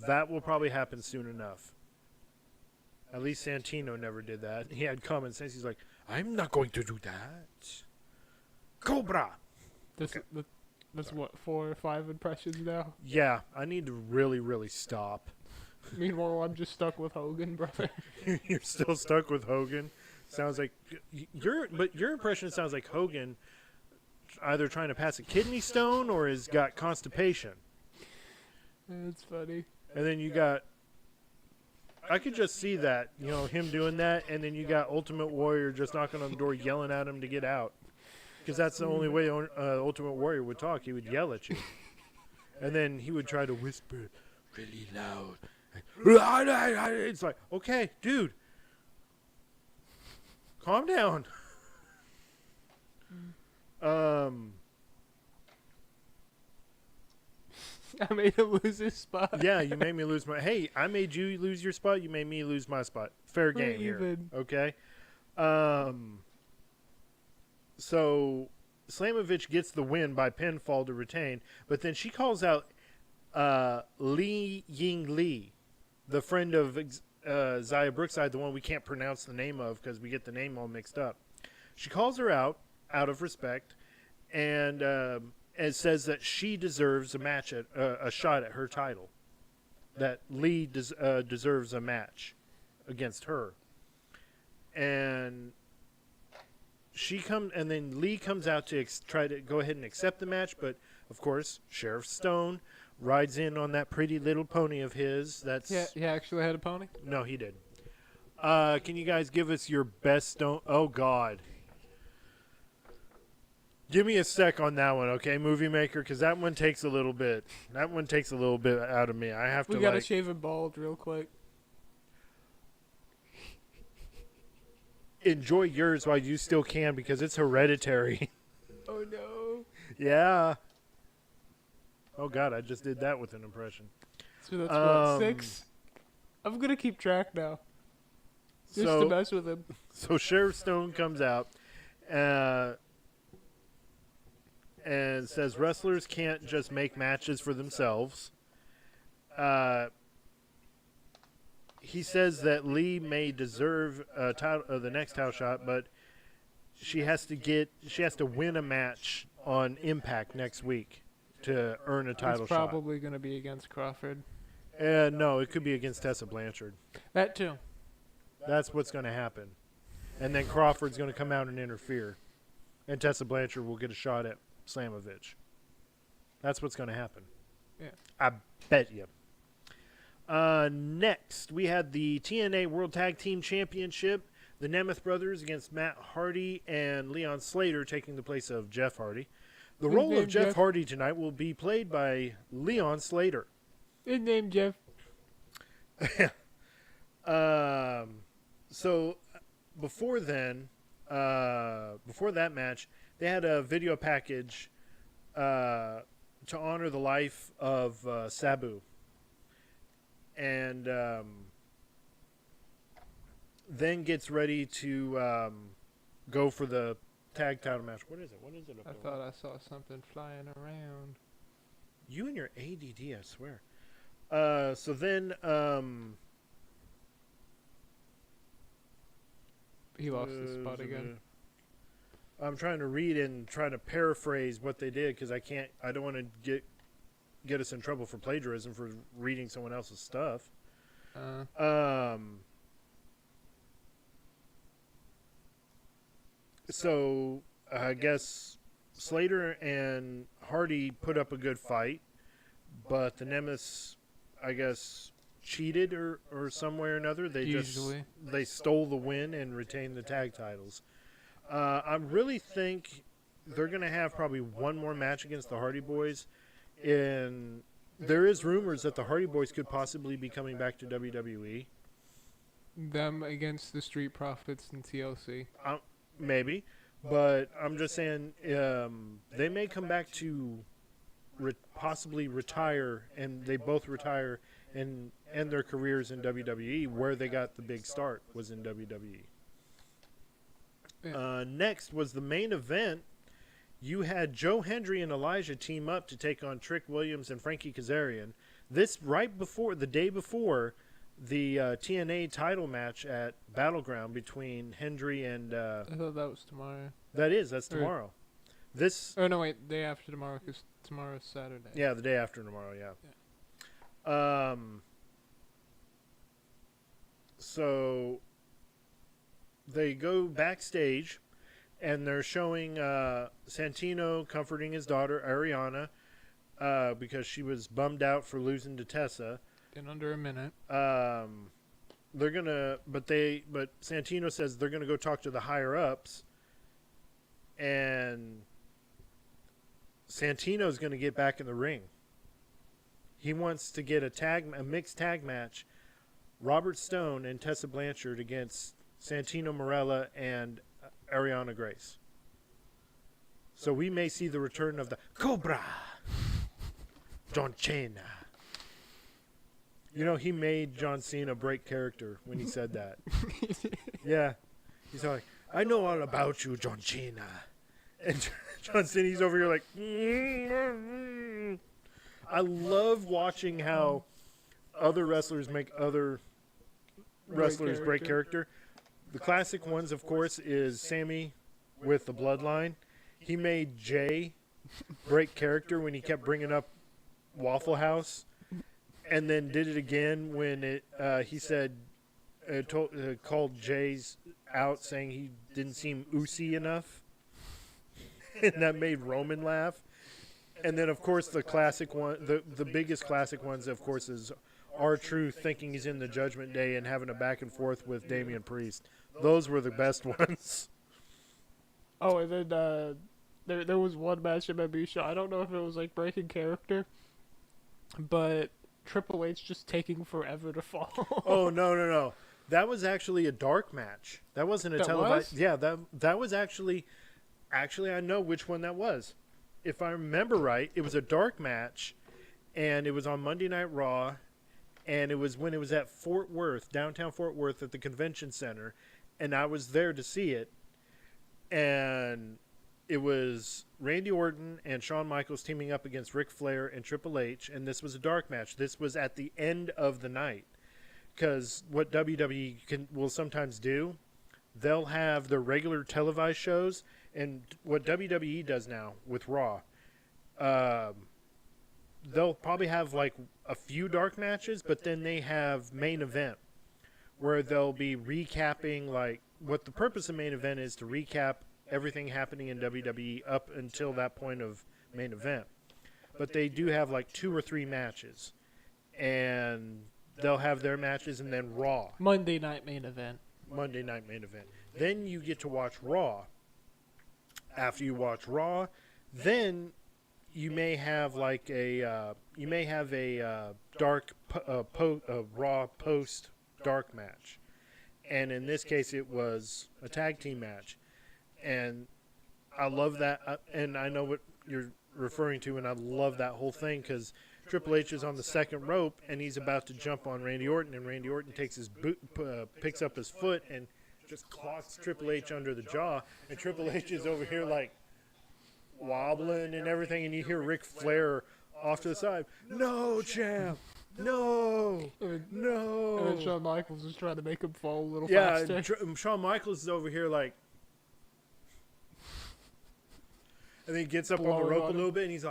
That will probably happen soon enough. At least Santino never did that. He had common sense. He's like, I'm not going to do that. Cobra. That's what, 4 or 5 impressions now? Yeah, I need to really, really stop. Meanwhile, I'm just stuck with Hogan, brother. You're still stuck with Hogan. Sounds like your impression sounds like Hogan either trying to pass a kidney stone or has got constipation. That's funny. And then you got, I could just see that, him doing that, and then you got Ultimate Warrior just knocking on the door, yelling at him to get out. Because that's the only way Ultimate Warrior would talk. He would yell at you. And then he would try to whisper really loud. It's like, okay, dude, calm down. I made him lose his spot. Yeah, you made me lose my. Hey, I made you lose your spot. You made me lose my spot. Fair game here. Okay. So Slamovich gets the win by pinfall to retain, but then she calls out Li Ying Li, the friend of Xia Brookside, the one we can't pronounce the name of because we get the name all mixed up. She calls her out of respect, and says that she deserves a match at a shot at her title. That Lee deserves a match against her, and then Lee comes out to try to go ahead and accept the match, but of course Sheriff Stone rides in on that pretty little pony of his. That's he actually had a pony? No, he did. Can you guys give us your best Stone? Oh God. Give me a sec on that one, okay, Movie Maker, because that one takes a little bit. That one takes a little bit out of me. I have to. We gotta shave him bald real quick. Enjoy yours while you still can, because it's hereditary. Oh no. Yeah. Oh God, I just did that with an impression. So that's what, 6? I'm gonna keep track now. Just to mess with him. So Sheriff Stone comes out. And says wrestlers can't just make matches for themselves. He says that Lee may deserve the next title shot, but she has to win a match on Impact next week to earn a title shot. It's probably going to be against Crawford. No, it could be against Tessa Blanchard. That too. That's what's going to happen. And then Crawford's going to come out and interfere. And Tessa Blanchard will get a shot at Slamovich. That's what's going to happen. Yeah. I bet you. Next, we had the TNA World Tag Team Championship. The Nemeth brothers against Matt Hardy and Leon Slater taking the place of Jeff Hardy. The role of Jeff Hardy tonight will be played by Leon Slater. Good name, Jeff. So before that match, they had a video package to honor the life of Sabu. And then gets ready to go for the tag title match. What is it? I thought I saw something flying around. You and your ADD, I swear. So then he lost his spot again. I'm trying to read and trying to paraphrase what they did because I don't want to get us in trouble for plagiarism for reading someone else's stuff. So I guess Slater and Hardy put up a good fight, but the Nemeth, I guess, cheated or some way or another. They stole the win and retained the tag titles. I really think they're going to have probably one more match against the Hardy Boys. And there is rumors that the Hardy Boys could possibly be coming back to WWE. Them against the Street Profits and TLC. Maybe. But I'm just saying they may come back to possibly retire, and they both retire and end their careers in WWE, where they got the big start was in WWE. Yeah. Next was the main event. You had Joe Hendry and Elijah team up to take on Trick Williams and Frankie Kazarian. This right before, the day before, the TNA title match at Battleground between Hendry and I thought that was tomorrow. that's tomorrow. This Oh no, wait, day after tomorrow, because tomorrow's Saturday. yeah, the day after tomorrow. Yeah. So they go backstage, and they're showing Santino comforting his daughter Ariana because she was bummed out for losing to Tessa. In under a minute. They're gonna, but Santino says they're gonna go talk to the higher ups, and Santino's gonna get back in the ring. He wants to get a mixed tag match, Robert Stone and Tessa Blanchard against Santino Marella and Ariana Grace. So we may see the return of the Cobra, John Cena. You know, he made John Cena break character when he said that. Yeah. He's like, I know all about you, John Cena. And John Cena's over here like, I love watching how other wrestlers make other wrestlers break character. The classic ones, of course, is Sammy with the Bloodline. He made Jay break character when he kept bringing up Waffle House. And then did it again when he said, called Jay's out saying he didn't seem oozy enough. And that made Roman laugh. And then, of course, the classic one, the biggest classic ones, of course, is R-Truth thinking he's in the Judgment Day and having a back and forth with Damian Priest. Those were the best ones. Oh, and then there was one match at Bischoff. I don't know if it was like breaking character, but Triple H just taking forever to fall. Oh, no. That was actually a dark match. That wasn't a televised. Yeah, that was actually I know which one that was. If I remember right, it was a dark match, and it was on Monday Night Raw, and it was when it was at Fort Worth, downtown Fort Worth at the convention center, and I was there to see it, and it was Randy Orton and Shawn Michaels teaming up against Ric Flair and Triple H, and this was a dark match. This was at the end of the night, because what WWE will sometimes do, they'll have their regular televised shows, and what WWE does now with Raw, they'll probably have like a few dark matches, but then they have main event, where they'll be recapping, like, what the purpose of main event is to recap everything happening in WWE up until that point of main event. But they do have like 2 or 3 matches, and they'll have their matches, and then Raw. Monday night main event. Then you get to watch Raw. After you watch Raw, then you may have like a Raw post dark match, and in this case it was a tag team match, and I love that, and I know what you're referring to, and I love that whole thing because Triple H is on the second rope and he's about to jump on Randy Orton, and Randy Orton takes his boot, picks up his foot and just clocks Triple H under the jaw, and Triple H is over here like wobbling and everything, and you hear Ric Flair off to the side, "No, champ, no, no." And then Shawn Michaels is trying to make him fall a little faster. faster. Yeah, Shawn Michaels is over here like, and then he gets up on the rope a little bit, and he's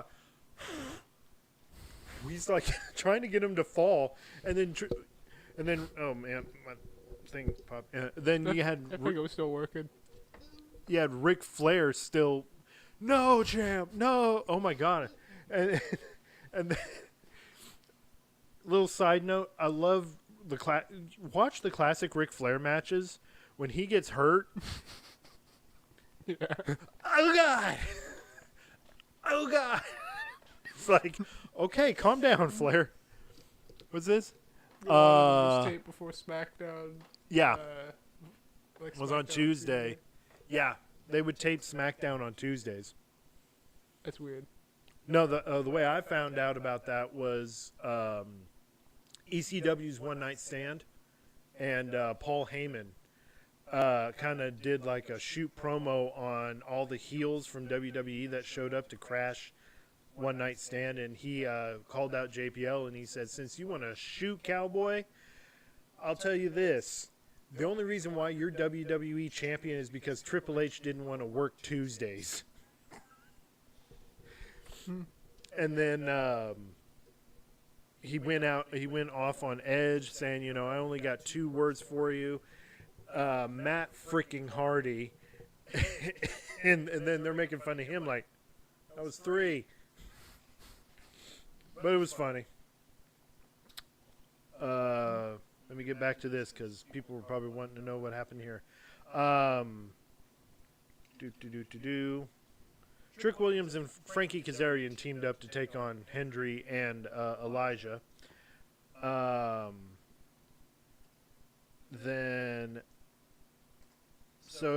like trying to get him to fall, and then oh man, my thing popped. Then you had I think it was still working. You had Ric Flair still, "No, champ, no." Oh my god. And then, little side note, I love watch the classic Ric Flair matches when he gets hurt. Yeah. Oh god. Oh god. It's like, okay, calm down, Flair. What's this? It was taped before SmackDown. Yeah. Like Was on SmackDown Tuesday. Yeah, they would tape SmackDown on Tuesdays. That's weird. No, the way I found out about that was ECW's One Night Stand, and Paul Heyman kind of did like a shoot promo on all the heels from WWE that showed up to crash One Night Stand, and he called out JPL, and he said, "Since you want to shoot, cowboy, I'll tell you this. The only reason why you're WWE champion is because Triple H didn't want to work Tuesdays. And then he went off on Edge saying, you know, I only got 2 words for you. Matt freaking Hardy. and then they're making fun of him like, that was 3. But it was funny. Let me get back to this because people were probably wanting to know what happened here. Trick Williams and Frankie Kazarian teamed up to take on Hendry and Elijah. So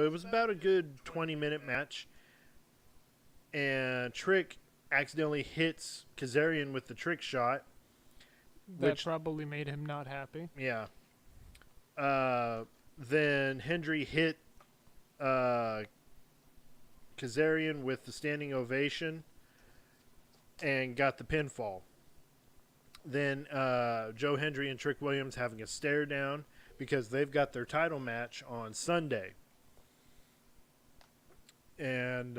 it was about a good 20-minute match. And Trick accidentally hits Kazarian with the trick shot. That probably made him not happy. Yeah. Then Hendry hit Kazarian with the standing ovation and got the pinfall. Then Joe Hendry and Trick Williams having a stare down because they've got their title match on Sunday. And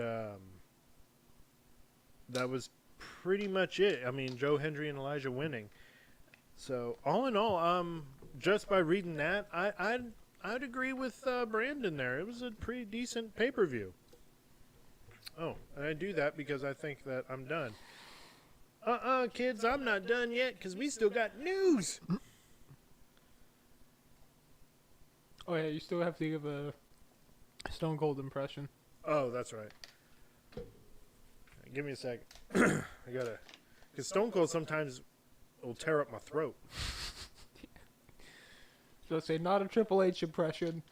that was pretty much it. I mean, Joe Hendry and Elijah winning. So all in all, just by reading that, I'd agree with Brandon there. It was a pretty decent pay-per-view. Oh, and I do that because I think that I'm done. Kids, I'm not done yet because we still got news. Oh yeah, you still have to give a Stone Cold impression. Oh, that's right. Give me a second. I gotta, because Stone Cold sometimes will tear up my throat. So say not a Triple H impression.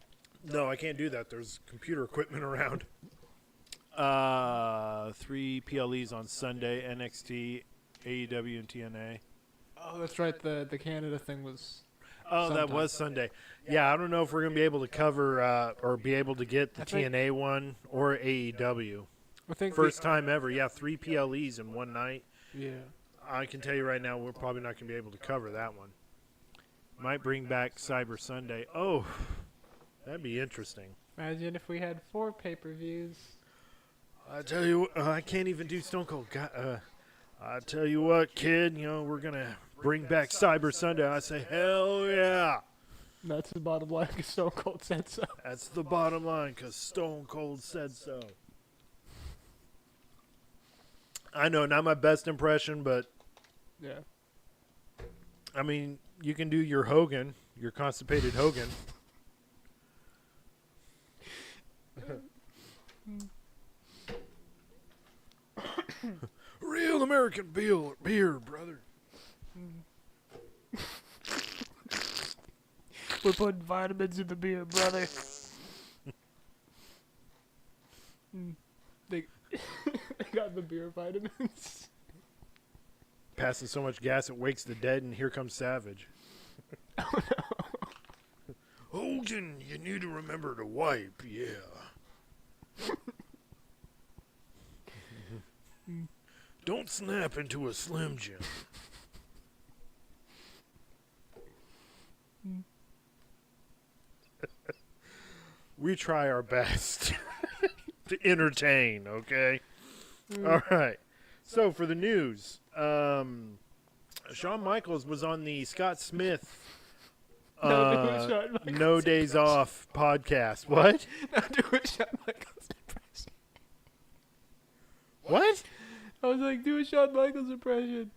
No, I can't do that. There's computer equipment around. 3 PLEs on Sunday, NXT, AEW, and TNA. Oh, that's right. The Canada thing was. Oh, that was Sunday. Yeah, I don't know if we're going to be able to cover or be able to get the TNA one or AEW. I think First time ever. Yeah, 3 PLEs in one night. Yeah. I can tell you right now we're probably not going to be able to cover that one. Might bring back Cyber Sunday. Oh, that'd be interesting. Imagine if we had 4 pay-per-views. I tell you, I can't even do Stone Cold. I tell you what, kid, you know, we're going to bring back Cyber Sunday. I say, hell yeah. That's the bottom line because Stone Cold said so. That's the bottom line because Stone Cold said so. I know, not my best impression, but yeah. I mean, you can do your Hogan, your constipated Hogan. Real American beer, brother. We're putting vitamins in the beer, brother. They got the beer vitamins. Passing so much gas it wakes the dead, and here comes Savage. Oh no. Hogan, you need to remember to wipe, yeah. Don't snap into a Slim Jim. We try our best to entertain, okay? All right. So for the news, Shawn Michaels was on the Scott Smith No Days Off podcast. What? Now do a Shawn Michaels impression. What? I was like, do a Shawn Michaels impression.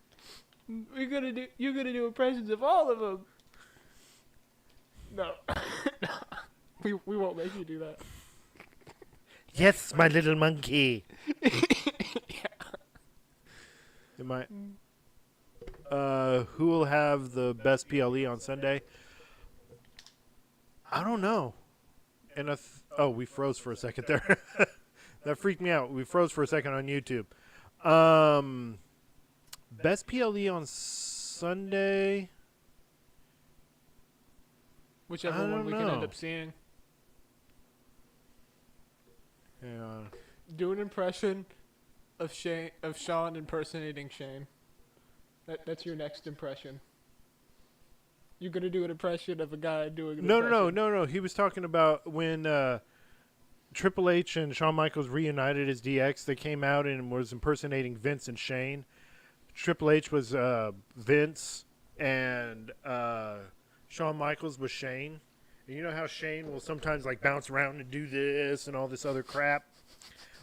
You're gonna do impressions of all of them. No. We won't make you do that. Yes, my little monkey. Am I? Who will have the best PLE on Sunday? I don't know. And we froze for a second there. That freaked me out. We froze for a second on YouTube. Best PLE on Sunday. Whichever one we can end up seeing. Yeah. Do an impression of Shawn impersonating Shane. That's your next impression. You're gonna do an impression of a guy doing an No, impression. no. He was talking about when Triple H and Shawn Michaels reunited as DX. They came out and was impersonating Vince and Shane. Triple H was Vince, and Shawn Michaels was Shane. And you know how Shane will sometimes like bounce around and do this and all this other crap?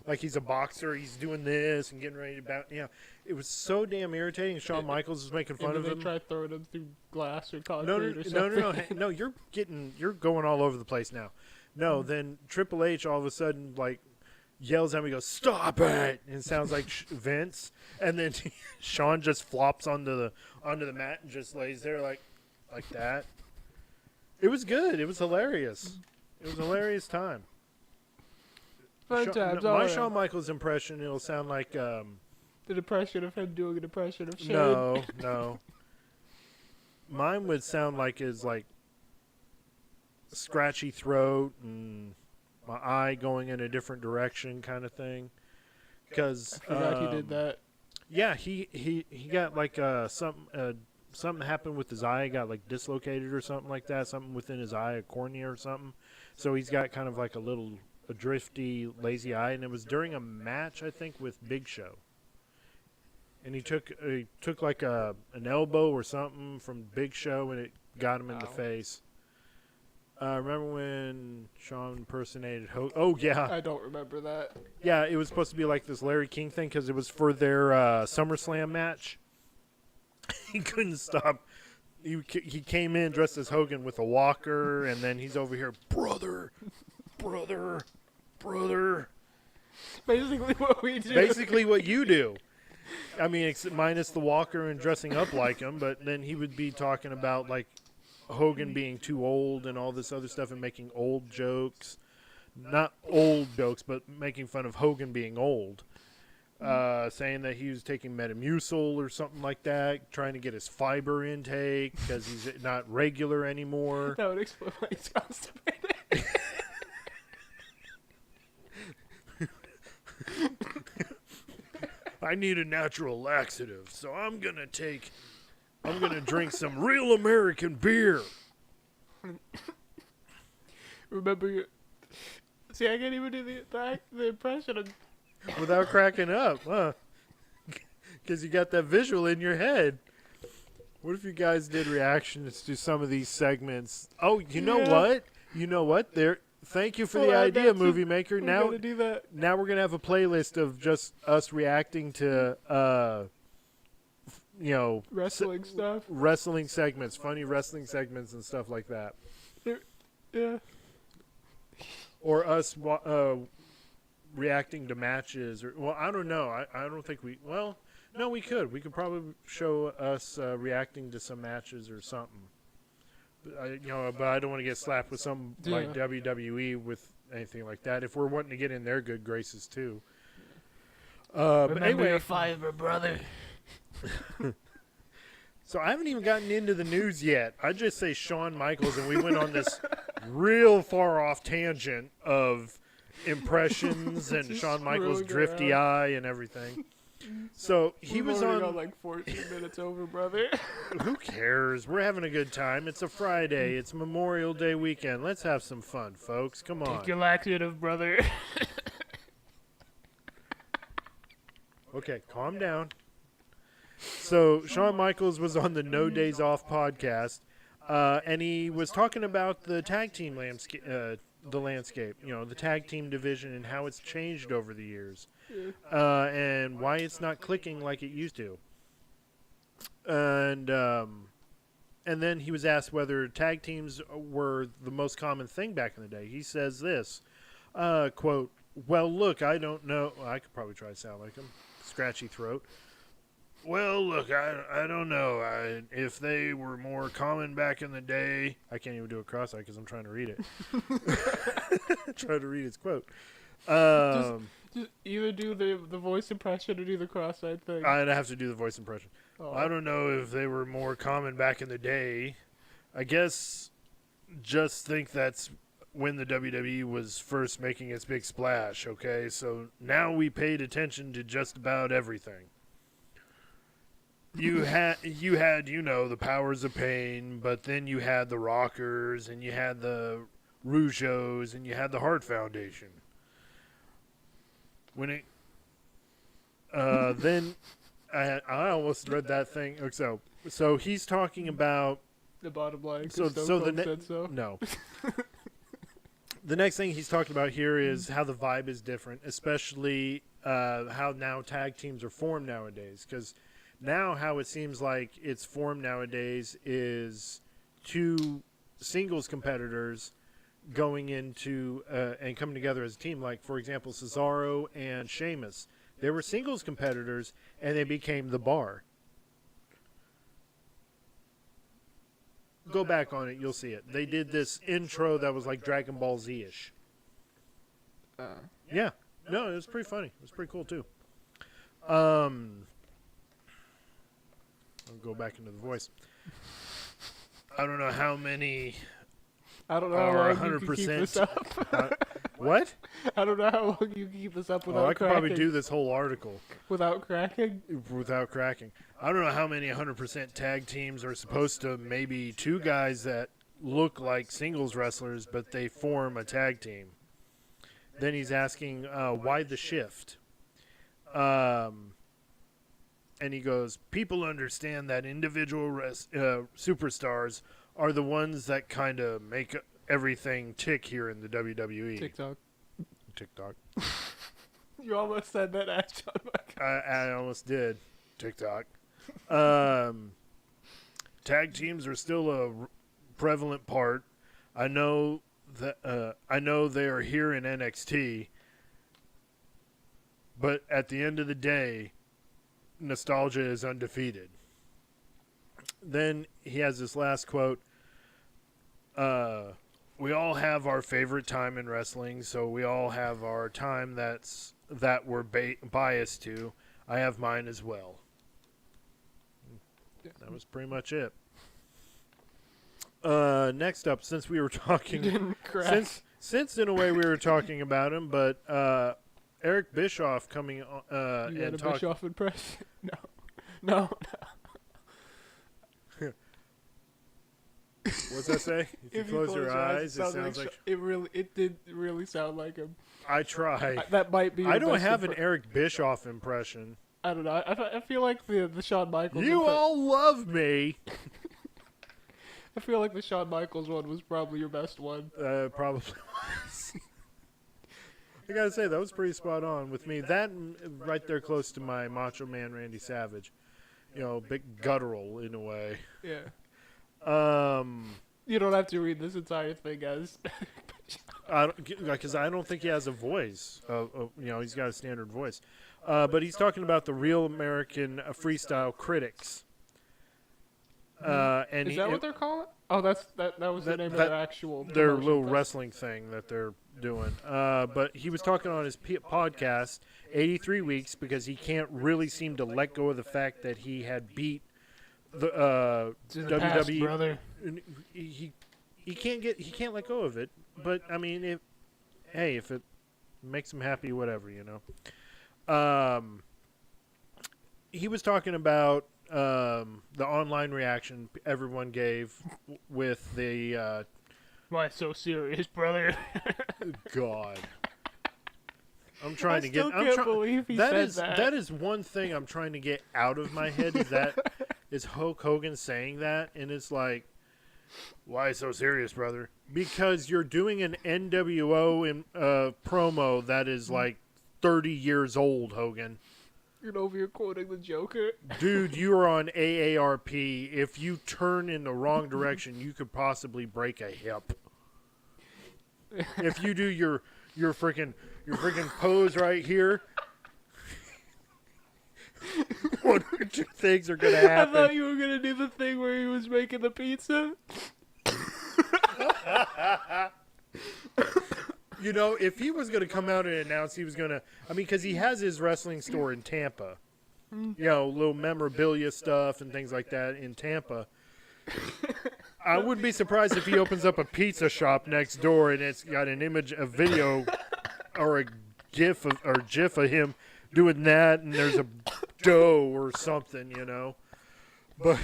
Like he's a boxer, he's doing this and getting ready to bounce. You know, it was so damn irritating. Shawn Michaels was making fun of They him. try throwing him through glass or concrete No, or something. no. You're going all over the place now. No, then Triple H all of a sudden like yells at me, goes, "Stop it!" And it sounds like Vince, and then Shawn just flops onto the mat and just lays there like that. It was good. It was hilarious. It was a hilarious time. Fun times, all My right. Shawn Michaels impression, it'll sound like The impression of him doing an impression of Shane. no. Mine would sound like his like scratchy throat and my eye going in a different direction kind of thing. Because I forgot he did that. Yeah, he got like something happened with his eye, got like dislocated or something like that, something within his eye, a cornea or something. So he's got kind of like a drifty, lazy eye, and it was during a match I think with Big Show. And he took like an elbow or something from Big Show, and it got him in the face. Remember when Shawn impersonated Hogan? Oh yeah, I don't remember that. yeah. It was supposed to be like this Larry King thing because it was for their SummerSlam match. He couldn't stop. He came in dressed as Hogan with a walker, and then he's over here, brother. Basically what we do. Basically what you do. I mean, minus the walker and dressing up like him, but then he would be talking about like Hogan being too old and all this other stuff and making old jokes. Not old jokes, but making fun of Hogan being old. Saying that he was taking Metamucil or something like that, trying to get his fiber intake because he's not regular anymore. That would explain why he's constipated. I need a natural laxative, so I'm gonna drink some real American beer. Remember your... See, I can't even do the impression of... Without cracking up, huh? Because you got that visual in your head. What if you guys did reactions to some of these segments? Oh, you know what? You know what? Thank you for the idea, Movie Maker. Now do that. Now we're gonna have a playlist of just us reacting to, Wrestling stuff. wrestling segments, funny wrestling segments, and stuff like that. Yeah. Or us reacting to matches, or I don't know. I don't think we. Well, no, we could. We could probably show us reacting to some matches or something. But I don't want to get slapped with some like WWE with anything like that. If we're wanting to get in their good graces too. But anyway, your fiber, brother. so I haven't even gotten into the news yet. I just say Shawn Michaels, and we went on this real far off tangent of impressions and Just Shawn Michaels' screwing drifty around. eye and everything. So he We've was already on. got like 14 minutes over, brother. Who cares? We're having a good time. It's a Friday. It's Memorial Day weekend. Let's have some fun, folks. Come on. Take your laxative, brother. Okay, calm down. So Shawn Michaels was on the No Days Off podcast, and he was talking about the tag team landscape, the tag team division and how it's changed over the years, and why it's not clicking like it used to. And then he was asked whether tag teams were the most common thing back in the day. He says this, quote, "Well, look, I don't know." I could probably try to sound like him. Scratchy throat. Well, look, I don't know. If they were more common back in the day, I can't even do a cross-eyed because I'm trying to read it. Trying to read his quote. Just either do the voice impression or do the cross-eyed thing. I'd have to do the voice impression. Oh. I don't know if they were more common back in the day. I guess just think that's when the WWE was first making its big splash, okay? So now we paid attention to just about everything. you had the Powers of Pain, but then you had the Rockers, and you had the Rougeaus, and you had the Hart Foundation. When it then I almost read that thing. So he's talking about The bottom line. so So. no. The next thing he's talking about here is how the vibe is different, especially how now tag teams are formed nowadays. Because now how it seems like it's formed nowadays is two singles competitors going into and coming together as a team. Like, for example, Cesaro and Sheamus. They were singles competitors, and they became the Bar. Go back on it, you'll see it. They did this intro that was like Dragon Ball Z-ish. Yeah. No, it was pretty funny. It was pretty cool, too. I'll go back into the voice. I don't know how many I don't know are how long you can keep this up. What? I don't know how long you can keep this up without I could cracking. probably do this whole article. Without cracking? Without cracking. I don't know how many 100% tag teams are supposed to, maybe two guys that look like singles wrestlers, but they form a tag team. Then he's asking, why the shift? And he goes, people understand that individual superstars are the ones that kind of make everything tick here in the WWE. TikTok. You almost said that, Shawn Michaels. I almost did. TikTok. Tag teams are still a prevalent part. I know that they are here in NXT, but at the end of the day, nostalgia is undefeated. Then he has this last quote. We all have our favorite time in wrestling, so we all have our time that we're biased to. I have mine as well. That was pretty much it. Next up, since we were talking, since in a way we were talking about him, but Eric Bischoff coming on you and got a Bischoff impression? No. What's that say? If you close your eyes, it sounds like it did really sound like him. I try. That might be. I don't have an Eric Bischoff impression. I don't know. I feel like the Shawn Michaels. You all love me. I feel like the Shawn Michaels one was probably your best one. Probably was. I gotta say that was pretty spot on with me. That right there, close to my Macho Man Randy Savage. Big guttural in a way. Yeah. You don't have to read this entire thing, guys. Because I don't think he has a voice. He's got a standard voice. But he's talking about the Real American Freestyle Critics. And is that what they're calling? Oh, that was the name of their actual. Their little wrestling thing that they're doing. But he was talking on his podcast, 83 Weeks, because he can't really seem to let go of the fact that he had beat the WWE. Brother. He can't let go of it. But I mean, if it makes him happy, whatever, He was talking about the online reaction everyone gave with the why so serious, brother? God. I'm trying to get. I can't believe he said that. That is one thing I'm trying to get out of my head. Is Hulk Hogan saying that, and it's like, why so serious, brother? Because you're doing an NWO promo that is like 30 years old, Hogan. You're quoting the Joker. Dude, you are on AARP. If you turn in the wrong direction, you could possibly break a hip. If you do your freaking pose right here, one or two things are gonna happen. I thought you were gonna do the thing where he was making the pizza. If he was gonna come out and announce he was gonna, because he has his wrestling store in Tampa, little memorabilia stuff and things like that in Tampa. I wouldn't be surprised if he opens up a pizza shop next door and it's got an image, a video, or a GIF of him doing that, and there's a dough or something, but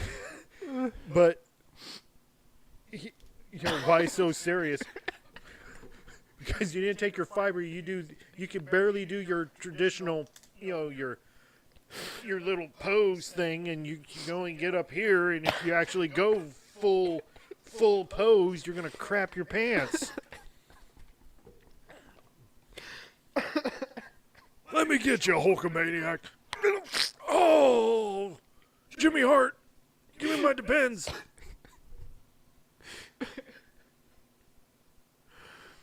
why so serious? Because you didn't take your fiber. You can barely do your traditional, your little pose thing, and you can only get up here. And if you actually go full pose, you're gonna crap your pants. Let me get you, Hulkamaniac. Oh, Jimmy Hart, give me my Depends.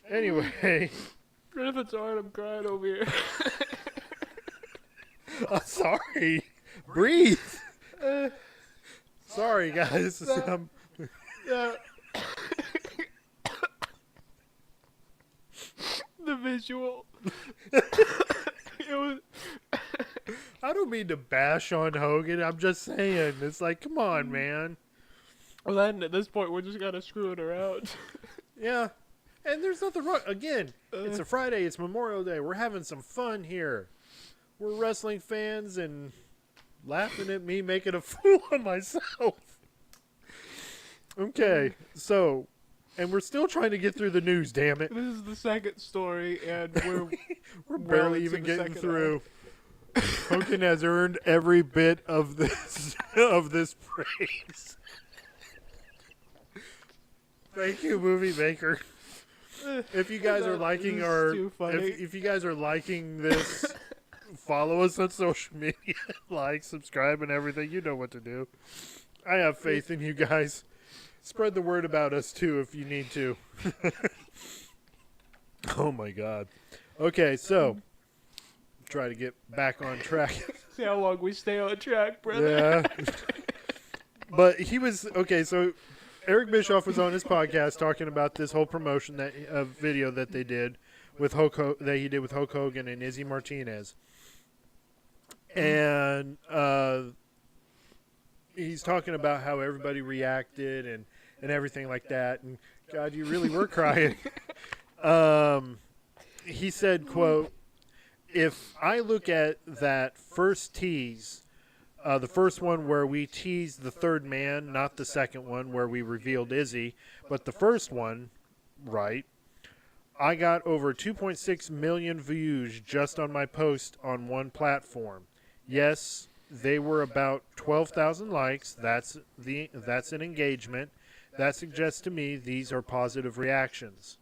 Anyway. If it's alright, I'm crying over here. I'm sorry. Breathe. Sorry, guys. Yeah. The visual. It was. I don't mean to bash on Hogan. I'm just saying. It's like, come on, man. Well, then at this point, we're just gotta screwing her out. Yeah. And there's nothing wrong. Again, it's a Friday. It's Memorial Day. We're having some fun here. We're wrestling fans and laughing at me making a fool of myself. Okay, so, and we're still trying to get through the news, damn it. This is the second story, and We're barely even getting through. Hogan has earned every bit of this praise. Thank you, movie maker. If you guys are liking if you guys are liking this, follow us on social media, like, subscribe, and everything. You know what to do. I have faith in you guys. Spread the word about us too if you need to. Oh my God. Okay, so try to get back on track. See how long we stay on track, brother. Yeah. But he was okay. So Eric Bischoff was on his podcast talking about this whole promotion video that they did with that he did with Hulk Hogan and Izzy Martinez, and he's talking about how everybody reacted and everything like that. And God, you really were crying. He said, quote, "If I look at that first tease, the first one where we teased the third man, not the second one where we revealed Izzy, but the first one, right, I got over 2.6 million views just on my post on one platform. Yes, they were about 12,000 likes. That's an engagement. That suggests to me these are positive reactions."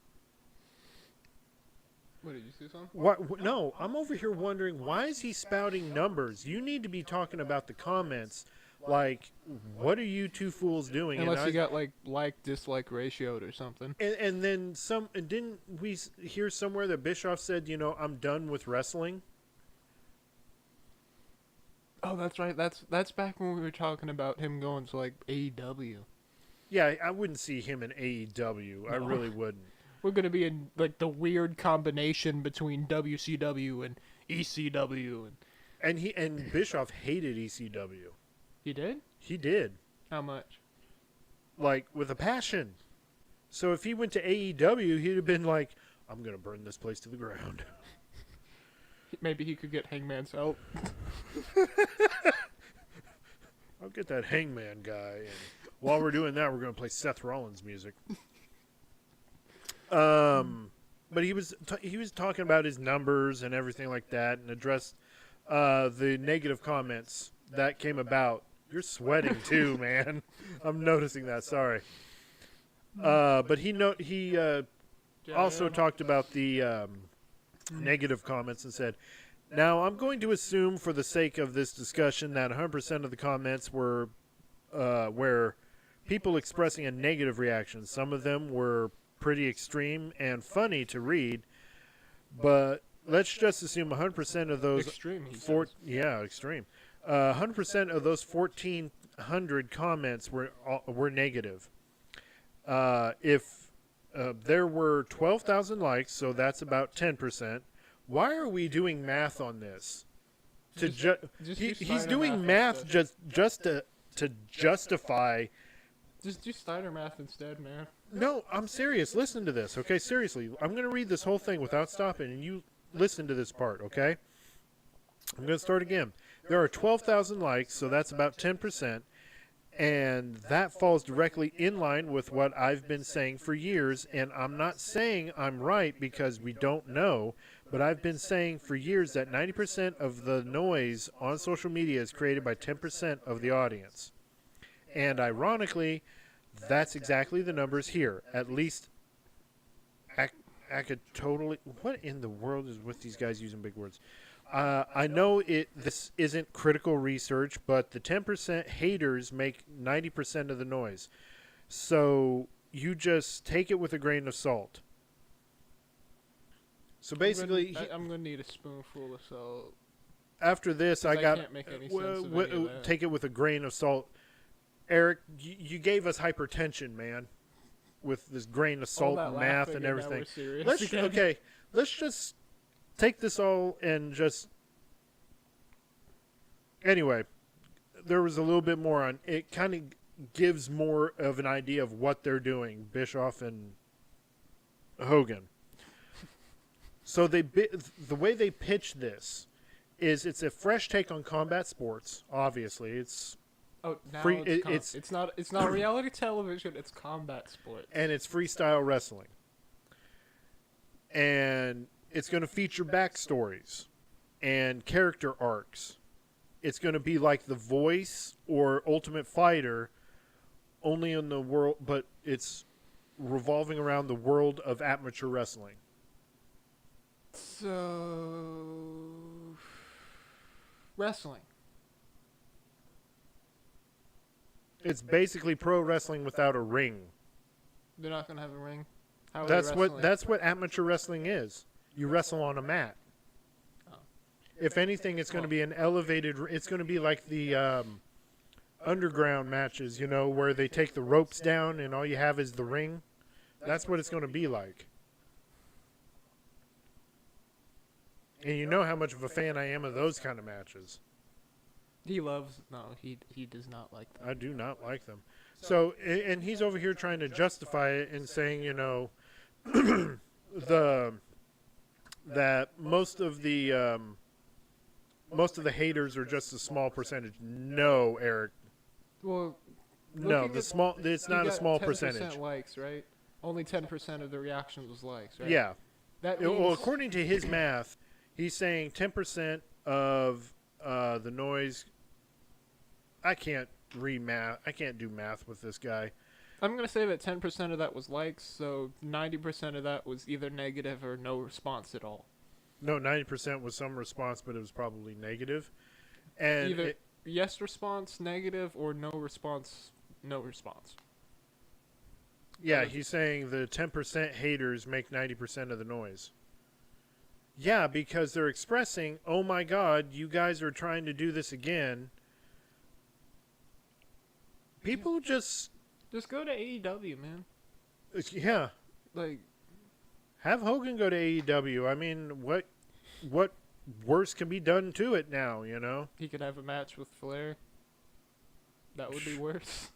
What, did you see something? What? No, I'm over here wondering, why is he spouting numbers? You need to be talking about the comments. Like, what are you two fools doing? Unless you got like-dislike ratioed or something. And then some. And didn't we hear somewhere that Bischoff said, I'm done with wrestling? Oh, that's right. That's back when we were talking about him going to like AEW. Yeah, I wouldn't see him in AEW. No. I really wouldn't. We're gonna be in like the weird combination between WCW and ECW, and Bischoff hated ECW. He did? He did. How much? Like, with a passion. So if he went to AEW, he'd have been like, I'm gonna burn this place to the ground. Maybe he could get Hangman's help. I'll get that Hangman guy, and while we're doing that, we're gonna play Seth Rollins music. But he was talking about his numbers and everything like that, and addressed the negative comments that came about. You're sweating too, man. I'm noticing that. Sorry. But he also talked about the negative comments and said, "Now I'm going to assume, for the sake of this discussion, that 100% of the comments were where people expressing a negative reaction. Some of them were pretty extreme and funny to read, but let's just assume 100% of those extreme. Extreme. 100% of those 1,400 comments were negative. If there were 12,000 likes, so that's about 10%. Why are we doing math on this? He's doing math just to justify. Just do Steiner math instead, man. No, I'm serious. Listen to this, okay? Seriously. I'm going to read this whole thing without stopping, and you listen to this part, okay? I'm going to start again. There are 12,000 likes, so that's about 10%. And that falls directly in line with what I've been saying for years. And I'm not saying I'm right because we don't know, but I've been saying for years that 90% of the noise on social media is created by 10% of the audience. And ironically, that's exactly the numbers here. At least I could totally... What in the world is with these guys using big words? I know this isn't critical research, but the 10% haters make 90% of the noise. So you just take it with a grain of salt. So basically... I'm going to need a spoonful of salt. After this, I can't make any sense of any of that. Take it with a grain of salt. Eric, you gave us hypertension, man, with this grain of salt and math and everything. Let's just take this all and just... Anyway, there was a little bit more on... It kind of gives more of an idea of what they're doing, Bischoff and Hogan. So the way they pitch this is it's a fresh take on combat sports, obviously. It's... Oh, now free, it's not reality television, it's combat sports. And it's freestyle wrestling. And it's going to feature backstories and character arcs. It's going to be like The Voice or Ultimate Fighter, only in the world, but it's revolving around the world of amateur wrestling. So, wrestling. It's basically pro wrestling without a ring. They're not going to have a ring? That's what amateur wrestling is. You wrestle on a mat. Oh. If anything, it's going to be an elevated... It's going to be like the underground matches, you know, where they take the ropes down and all you have is the ring. That's what it's going to be like. And you know how much of a fan I am of those kind of matches. He does not like them. I do not like them. So, and he's over here trying to justify it and saying, you know, that most of the haters are just a small percentage. No, Eric. Well, no, it's not a small percentage. Likes, right? Only 10% of the reaction was likes, right? Yeah. That means... Well, according to his math, he's saying 10% of the noise. I can't do math with this guy. I'm going to say that 10% of that was likes, so 90% of that was either negative or no response at all. No, 90% was some response, but it was probably negative. And either yes response, negative, or no response, no response. Yeah, he's saying the 10% haters make 90% of the noise. Yeah, because they're expressing, oh my God, you guys are trying to do this again. People just go to AEW, man. Yeah. Like, have Hogan go to AEW. I mean, what worse can be done to it now, you know? He could have a match with Flair. That would be worse.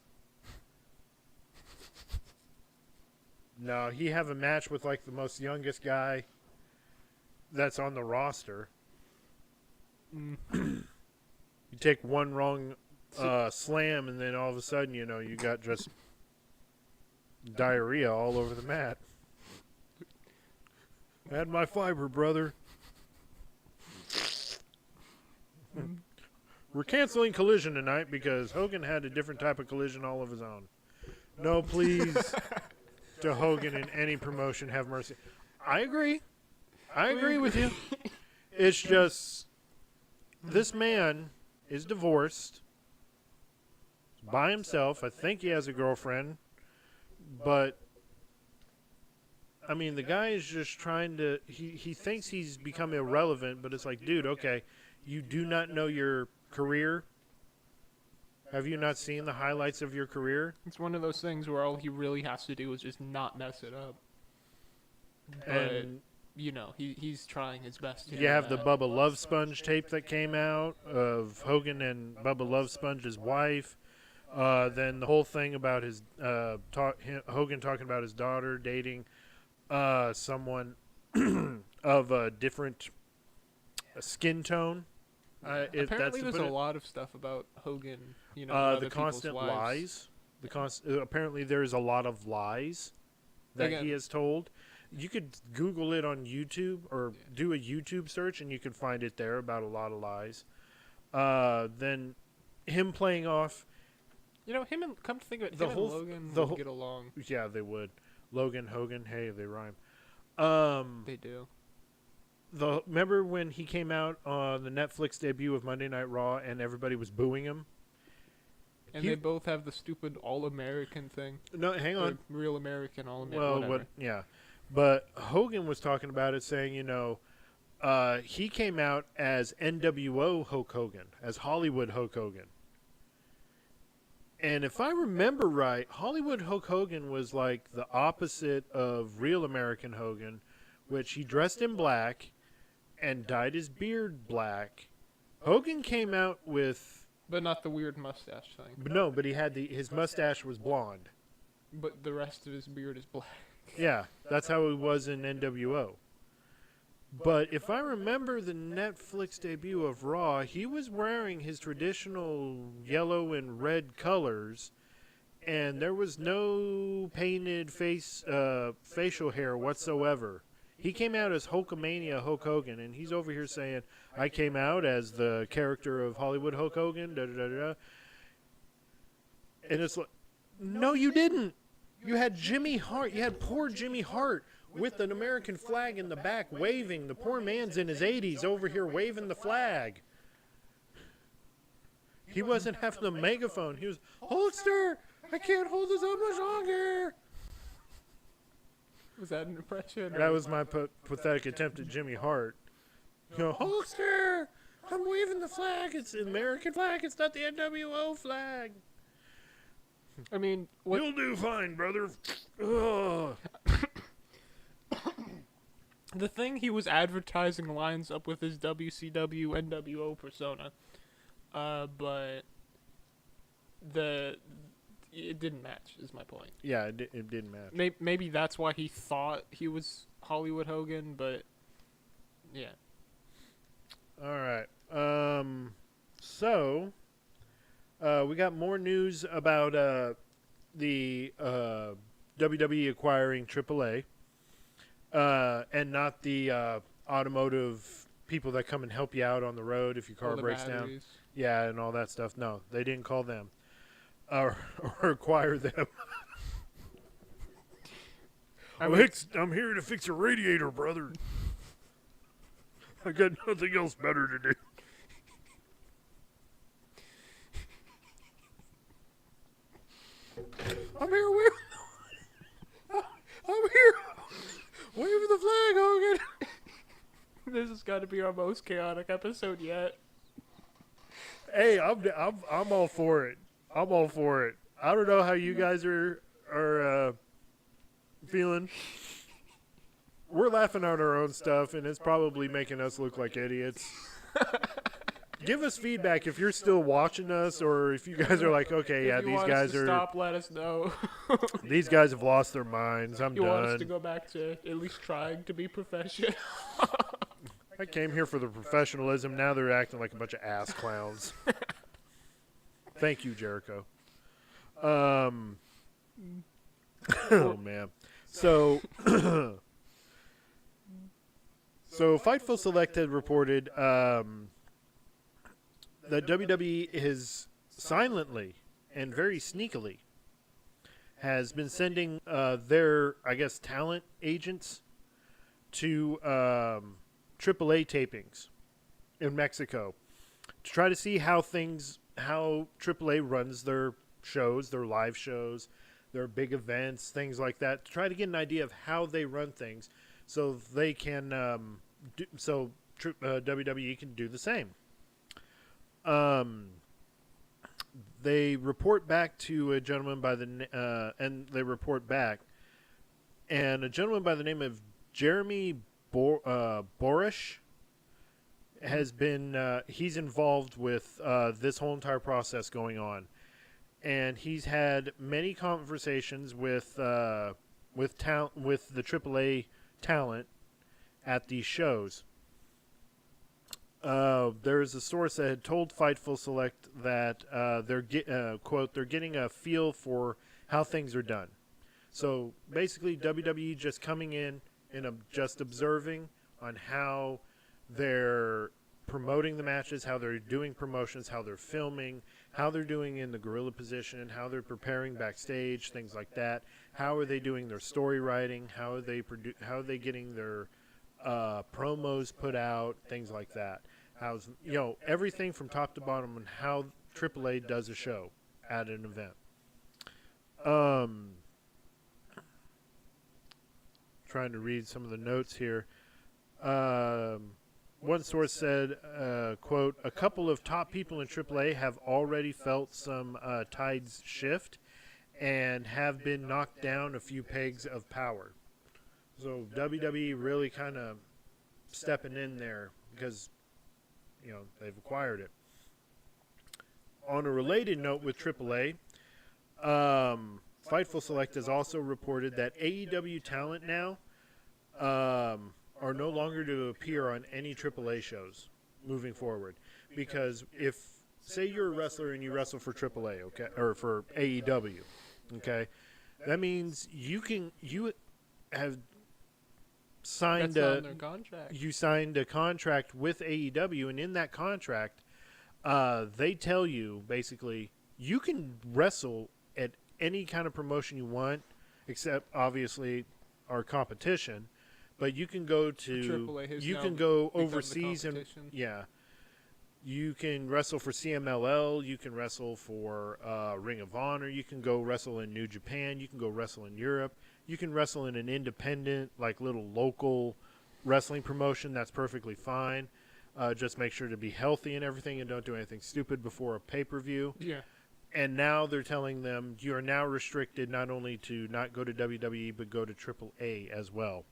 No, he have a match with like the most youngest guy that's on the roster. You take one wrong slam, and then all of a sudden, you know, you got just diarrhea all over the mat. Had my fiber, brother. We're canceling Collision tonight because Hogan had a different type of collision all of his own. No, please, to Hogan in any promotion, have mercy. I agree. I agree with you. It's just, this man is divorced. By himself. I think he has a girlfriend. But, I mean, the guy is just trying to... He thinks he's become irrelevant, but it's like, dude, okay, you do not know your career? Have you not seen the highlights of your career? It's one of those things where all he really has to do is just not mess it up. But, And you know, he's trying his best to you have the Bubba Love Sponge tape that came out of Hogan and Bubba Love Sponge's wife. Then the whole thing about his Hogan talking about his daughter dating someone of a different skin tone. Apparently, there's a lot of stuff about Hogan. You know, the constant lies. Apparently, there's a lot of lies that he has told. You could Google it on YouTube or do a YouTube search, and you could find it there about a lot of lies. Then him playing off. You know, come to think of it, him and Logan would get along. Yeah, they would. Logan, Hogan, hey, they rhyme. They do. Remember when he came out on the Netflix debut of Monday Night Raw and everybody was booing him? And they both have the stupid All-American thing. No, hang on. Real American, All-American, whatever. Yeah. But Hogan was talking about it, saying, you know, he came out as NWO Hulk Hogan, as Hollywood Hulk Hogan. And if I remember right, Hollywood Hulk Hogan was like the opposite of Real American Hogan, which he dressed in black and dyed his beard black. Hogan came out with... But not the weird mustache thing. No, but he had his mustache was blonde. But the rest of his beard is black. Yeah, that's how it was in NWO. But if I remember the Netflix debut of Raw, he was wearing his traditional yellow and red colors, and there was no painted facial hair whatsoever. He came out as Hulkamania Hulk Hogan, and he's over here saying, I came out as the character of Hollywood Hulk Hogan, da-da-da-da. And it's like, no, you didn't. You had Jimmy Hart. You had poor Jimmy Hart with an American flag in the back waving. The poor man's in his 80s over here waving the flag. He wasn't having a megaphone. He was, Hulkster, I can't hold this up much longer. Was that an impression? That was my pathetic attempt at Jimmy Hart. You know, Hulkster, I'm waving the flag. It's an American flag. It's not the NWO flag. I mean, You'll do fine, brother. Ugh. The thing he was advertising lines up with his WCW NWO persona, but it didn't match. Is my point. Yeah, it didn't match. Maybe that's why he thought he was Hollywood Hogan, but yeah. All right. So we got more news about the WWE acquiring AAA, and not the automotive people that come and help you out on the road if your car breaks down. Yeah, and all that stuff. No, they didn't call them or acquire them. I'm here to fix a radiator, brother. I got nothing else better to do. I'm here waving the flag, Hogan. This has got to be our most chaotic episode yet. Hey, I'm all for it. I'm all for it. I don't know how you guys are feeling. We're laughing at our own stuff, and it's probably making us look like idiots. Give us feedback if you're still watching us, or if you guys are like, okay, yeah, these guys are. Stop. Let us know. These guys have lost their minds. I'm you done. Want us to go back to at least trying to be professional? I came here for the professionalism. Now they're acting like a bunch of ass clowns. Thank you, Jericho. Oh man. So Fightful Select had reported that WWE is silently and very sneakily has been sending their, I guess, talent agents to AAA tapings in Mexico to try to see how AAA runs their shows, their live shows, their big events, things like that, to try to get an idea of how they run things so they can WWE can do the same. They report back to a gentleman by the and a gentleman by the name of Jeremy Borish has been he's involved with this whole entire process going on, and he's had many conversations with the AAA talent at these shows. There's a source that had told Fightful Select that quote, they're getting a feel for how things are done. So basically, WWE just coming in and just observing on how they're promoting the matches, how they're doing promotions, how they're filming, how they're doing in the gorilla position, how they're preparing backstage, things like that. How are they doing their story writing? How are they getting their promos put out? Things like that. How's everything from top to bottom on how AAA does a show at an event. Trying to read some of the notes here. One source said, quote, a couple of top people in AAA have already felt some tides shift and have been knocked down a few pegs of power. So WWE really kind of stepping in there because, they've acquired it. On a related note with AAA, Fightful Select has also reported that AEW talent now are no longer to appear on any AAA shows moving forward. Because if, say you're a wrestler and you wrestle for AAA, okay, or for AEW, okay, that means you have signed you signed a contract with AEW, and in that contract, they tell you basically you can wrestle at any kind of promotion you want, except obviously our competition. But you can go you can go overseas and you can wrestle for CMLL. You can wrestle for Ring of Honor. You can go wrestle in New Japan. You can go wrestle in Europe. You can wrestle in an independent, like little local wrestling promotion. That's perfectly fine. Just make sure to be healthy and everything, and don't do anything stupid before a pay-per-view. Yeah. And now they're telling them you are now restricted not only to not go to WWE but go to AAA as well.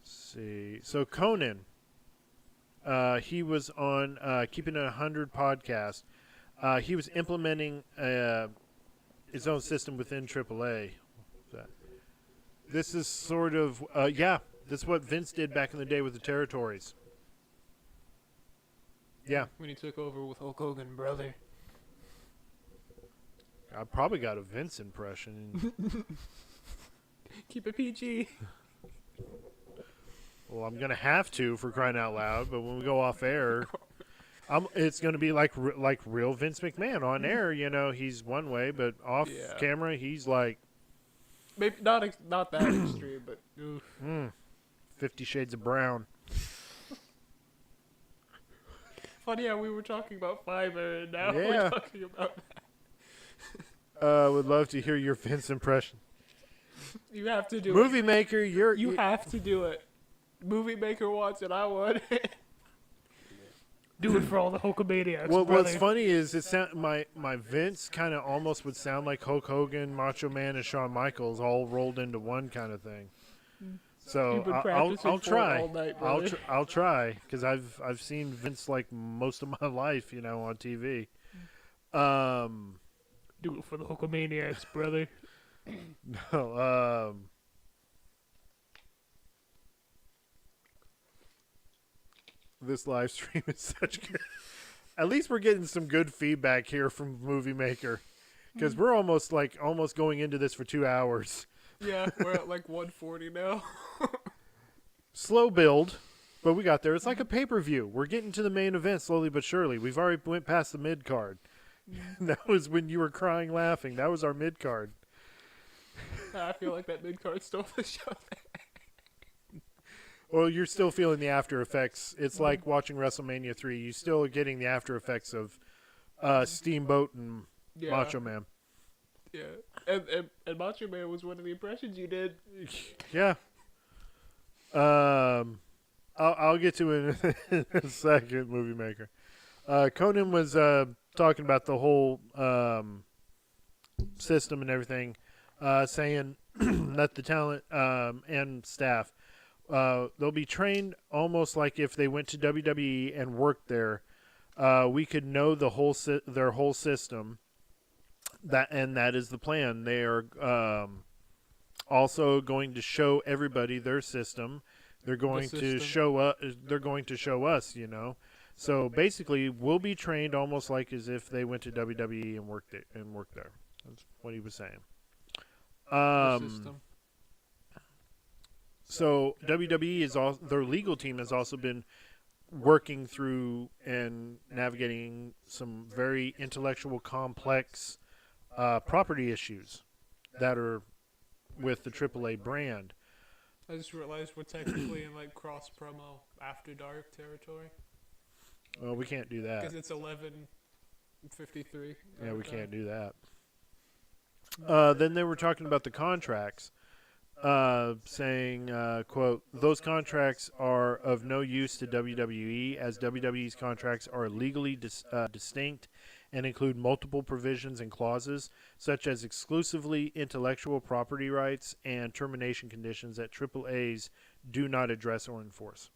See. So Conan, he was on Keeping It 100 podcast. He was implementing his own system within AAA. This is sort of, this is what Vince did back in the day with the territories. Yeah. When he took over with Hulk Hogan, brother. I probably got a Vince impression. Keep it PG. Well, I'm gonna have to, for crying out loud. But when we go off air, it's gonna be like real Vince McMahon. On air, he's one way, but off camera, he's like maybe not that extreme, but oof. 50 Shades of Brown. Funny how we were talking about Fiverr, and now we're talking about that. Would love to hear your Vince impression. You have to do Movie it. Maker, You have to do it. Movie Maker wants it, I want it. Do it for all the Hulkamaniacs. Well, what's funny is my Vince kind of almost would sound like Hulk Hogan, Macho Man, and Shawn Michaels all rolled into one kind of thing. So I'll try. All night, I'll try because I've seen Vince like most of my life, on TV. Do it for the Hulkamaniacs, brother. No. This live stream is such good. At least we're getting some good feedback here from Movie Maker, because we're almost going into this for 2 hours. Yeah, we're at like 140 now. Slow build, but we got there. It's like a pay-per-view. We're getting to the main event slowly but surely. We've already went past the mid-card. That was when you were crying laughing. That was our mid-card. I feel like that mid-card stole the show. Well, you're still feeling the after effects. It's like watching WrestleMania 3. You still are getting the after effects of Steamboat and Macho Man. Yeah, and Macho Man was one of the impressions you did. Yeah. I'll get to it in a second, Movie Maker. Conan was talking about the whole system and everything, saying that the talent and staff, they'll be trained almost like if they went to WWE and worked there. We could know their whole system. That is the plan. They are also going to show everybody their system. They're going to show us. They're going to show us. So basically, we'll be trained almost like as if they went to WWE and worked there. That's what he was saying. So WWE is their legal team has also been working through and navigating some very intellectual, complex property issues that are with the AAA brand. I just realized we're technically in like cross promo after dark territory. Well, we can't do that because it's 11:53. Yeah, we can't do that. Then they were talking about the contracts, saying, quote, "Those contracts are of no use to WWE, as WWE's contracts are legally distinct and include multiple provisions and clauses, such as exclusively intellectual property rights and termination conditions that AAA's do not address or enforce."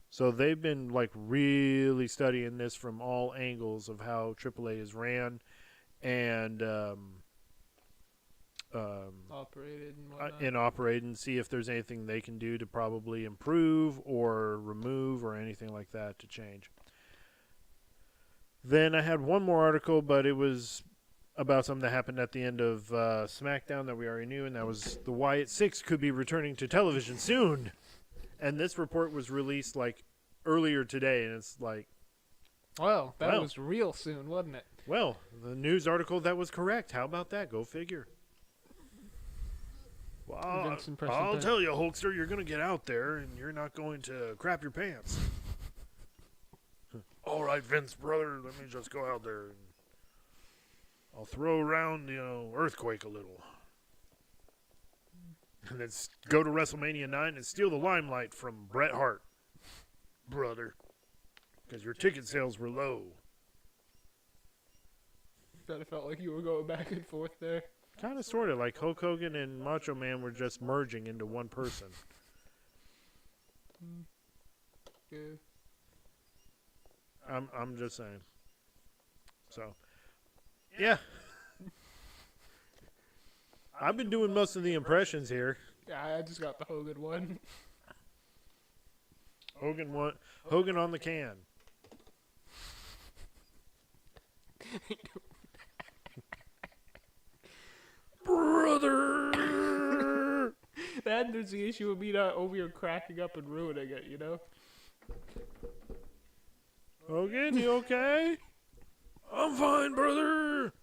So they've been like really studying this from all angles of how AAA is ran and operated and whatnot. and operate, and see if there's anything they can do to probably improve or remove or anything like that to change. Then I had one more article, but it was about something that happened at the end of SmackDown that we already knew, and that was the Wyatt Six could be returning to television soon. And this report was released like earlier today, and it's like, well, that was real soon, wasn't it? Well, the news article that was correct. How about that? Go figure. Well, I'll tell you, Hulkster, you're going to get out there, and you're not going to crap your pants. All right, Vince, brother, let me just go out there, and I'll throw around, Earthquake a little. And then go to WrestleMania 9 and steal the limelight from Bret Hart, brother, because your ticket sales were low. Kind of felt like you were going back and forth there. Kind of, sort of, like Hulk Hogan and Macho Man were just merging into one person. Good. I'm just saying. So, yeah. I've been doing most of the impressions here. Yeah, I just got the Hogan one. Hogan on the can. Brother! That there's the issue with me not over here cracking up and ruining it, Hogan, you okay? I'm fine, brother!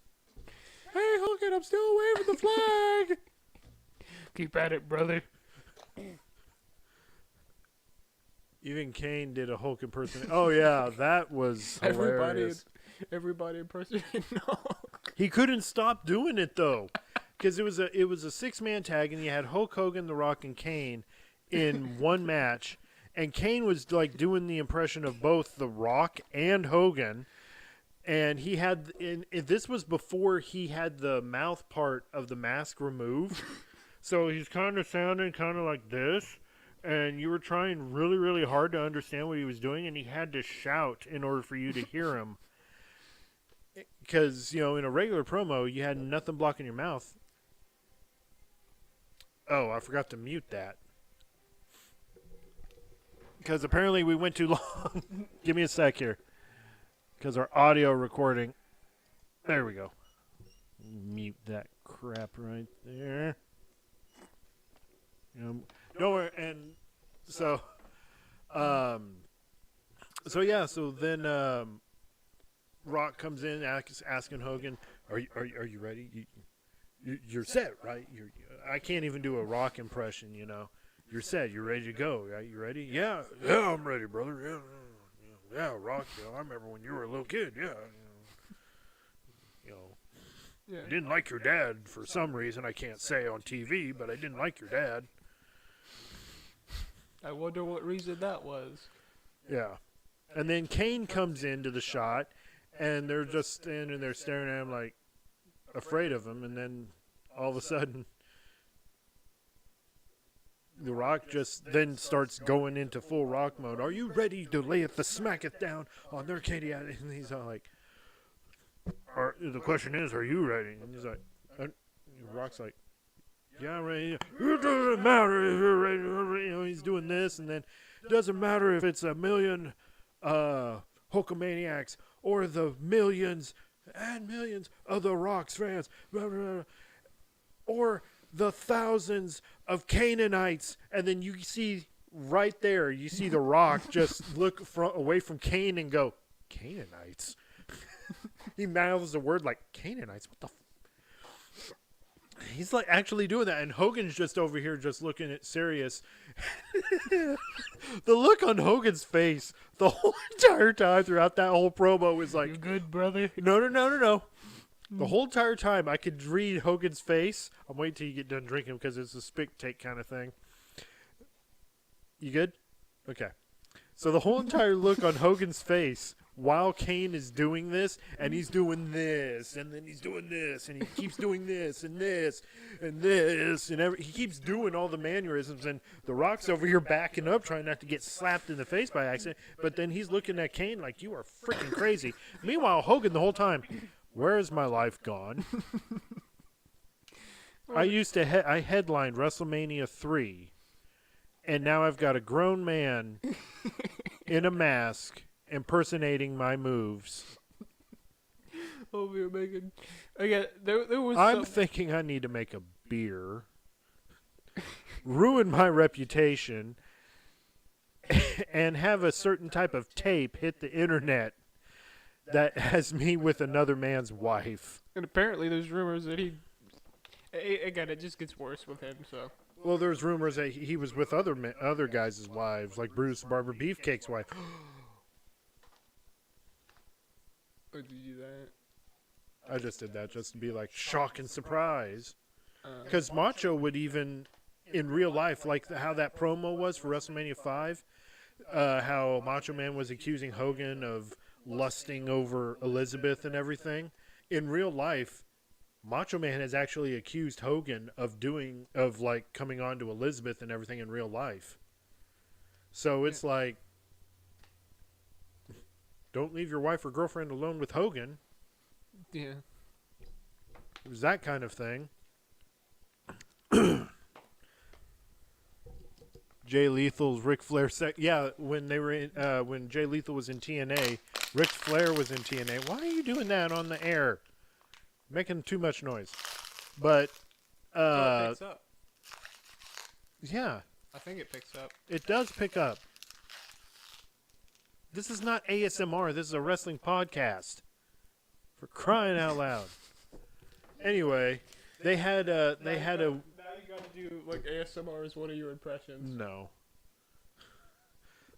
Hey, Hogan, I'm still waving the flag! Keep at it, brother. Even Kane did a Hulk impersonation. Oh, yeah, that was hilarious. Everybody impersonating Hulk. He couldn't stop doing it, though. Because it was a 6-man tag, and you had Hulk Hogan, The Rock, and Kane in one match. And Kane was like doing the impression of both The Rock and Hogan. And he had, this was before he had the mouth part of the mask removed. So he's kind of sounding kind of like this. And you were trying really, really hard to understand what he was doing. And he had to shout in order for you to hear him. Because, in a regular promo, you had nothing blocking your mouth. Oh, I forgot to mute that. Because apparently we went too long. Give me a sec here. Because our audio recording. There we go. Mute that crap right there. Don't worry. And so, so then Rock comes in asking Hogan, "Are you ready? You're set, right? I can't even do a Rock impression, You're set. You're ready to go, right? You ready? Yeah, I'm ready, brother. Yeah, Rock. I remember when you were a little kid. Yeah, I didn't like your dad for some reason I can't say on TV, but I didn't like your dad. I wonder what reason that was. Yeah, and then Kane comes into the shot, and they're just standing there staring at him like afraid of him, and then all of a sudden, The Rock just then starts going into full Rock mode. Are you ready to layeth the smacketh down on their Katie? And he's all like, the question is, are you ready? And he's like, Rock's like, Yeah, right. It doesn't matter if you're ready. You know, he's doing this, and then it doesn't matter if it's a million Hulkamaniacs or the millions and millions of the Rock's fans, blah, blah, blah, or the thousands of Canaanites, and then you see right there, you see the Rock just look away from Kane and go, Canaanites? He mouths the word like, Canaanites? What the He's like actually doing that, and Hogan's just over here just looking at serious. The look on Hogan's face the whole entire time throughout that whole promo was like, "You good, brother?" No. The whole entire time I could read Hogan's face. I'm waiting till you get done drinking because it's a spit take kind of thing. You good? Okay. So the whole entire look on Hogan's face while Kane is doing this, and he's doing this, and then he's doing this, and he keeps doing this, and this, and this, and he keeps doing all the mannerisms, and The Rock's over here backing up, trying not to get slapped in the face by accident, but then he's looking at Kane like, you are freaking crazy. Meanwhile, Hogan the whole time, where is my life gone? I used to, I headlined WrestleMania 3, and now I've got a grown man in a mask impersonating my moves. Oh, we were making. Again, there was. I'm thinking I need to make a beer, ruin my reputation, and have a certain type of tape hit the internet that has me with another man's wife. And apparently, there's rumors that he. Again, it just gets worse with him. So. Well, there's rumors that he was with other guys' wives, like Brutus the Barber Beefcake's wife. Or did you do that? I just did that just to be like shock and surprise. Because Macho would even, in real life, like how that promo was for WrestleMania 5, how Macho Man was accusing Hogan of lusting over Elizabeth and everything. In real life, Macho Man has actually accused Hogan of coming on to Elizabeth and everything in real life. So it's like, don't leave your wife or girlfriend alone with Hogan. Yeah. It was that kind of thing. Jay Lethal's Ric Flair when they were in, when Jay Lethal was in TNA, Ric Flair was in TNA. Why are you doing that on the air? Making too much noise. But it picks up. Yeah. I think it picks up. It does pick up. This is not ASMR. This is a wrestling podcast. For crying out loud. Anyway, they had a. Now you gotta do like ASMR is one of your impressions. No.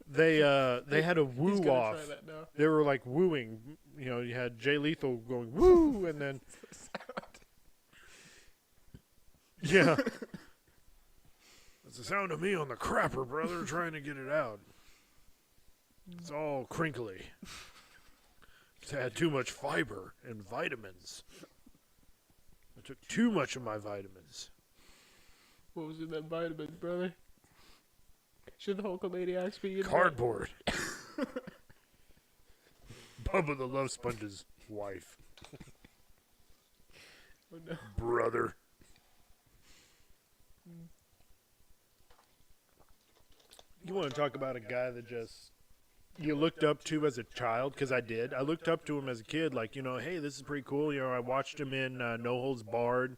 They had a woo off. Try that now. They were like wooing. You know, you had Jay Lethal going woo, and then. Yeah. That's the sound of me on the crapper, brother, trying to get it out. It's all crinkly. It's had too much fiber and vitamins. I took too much of my vitamins. What was in that vitamins, brother? Should the Hulkamaniacs be in Cardboard. Bubba the Love Sponge's wife. Oh, no. Brother. You want to talk about a guy that just you looked up to as a child? Because I did. I looked up to him as a kid, like, you know, hey, this is pretty cool. You know, I watched him in No Holds Barred,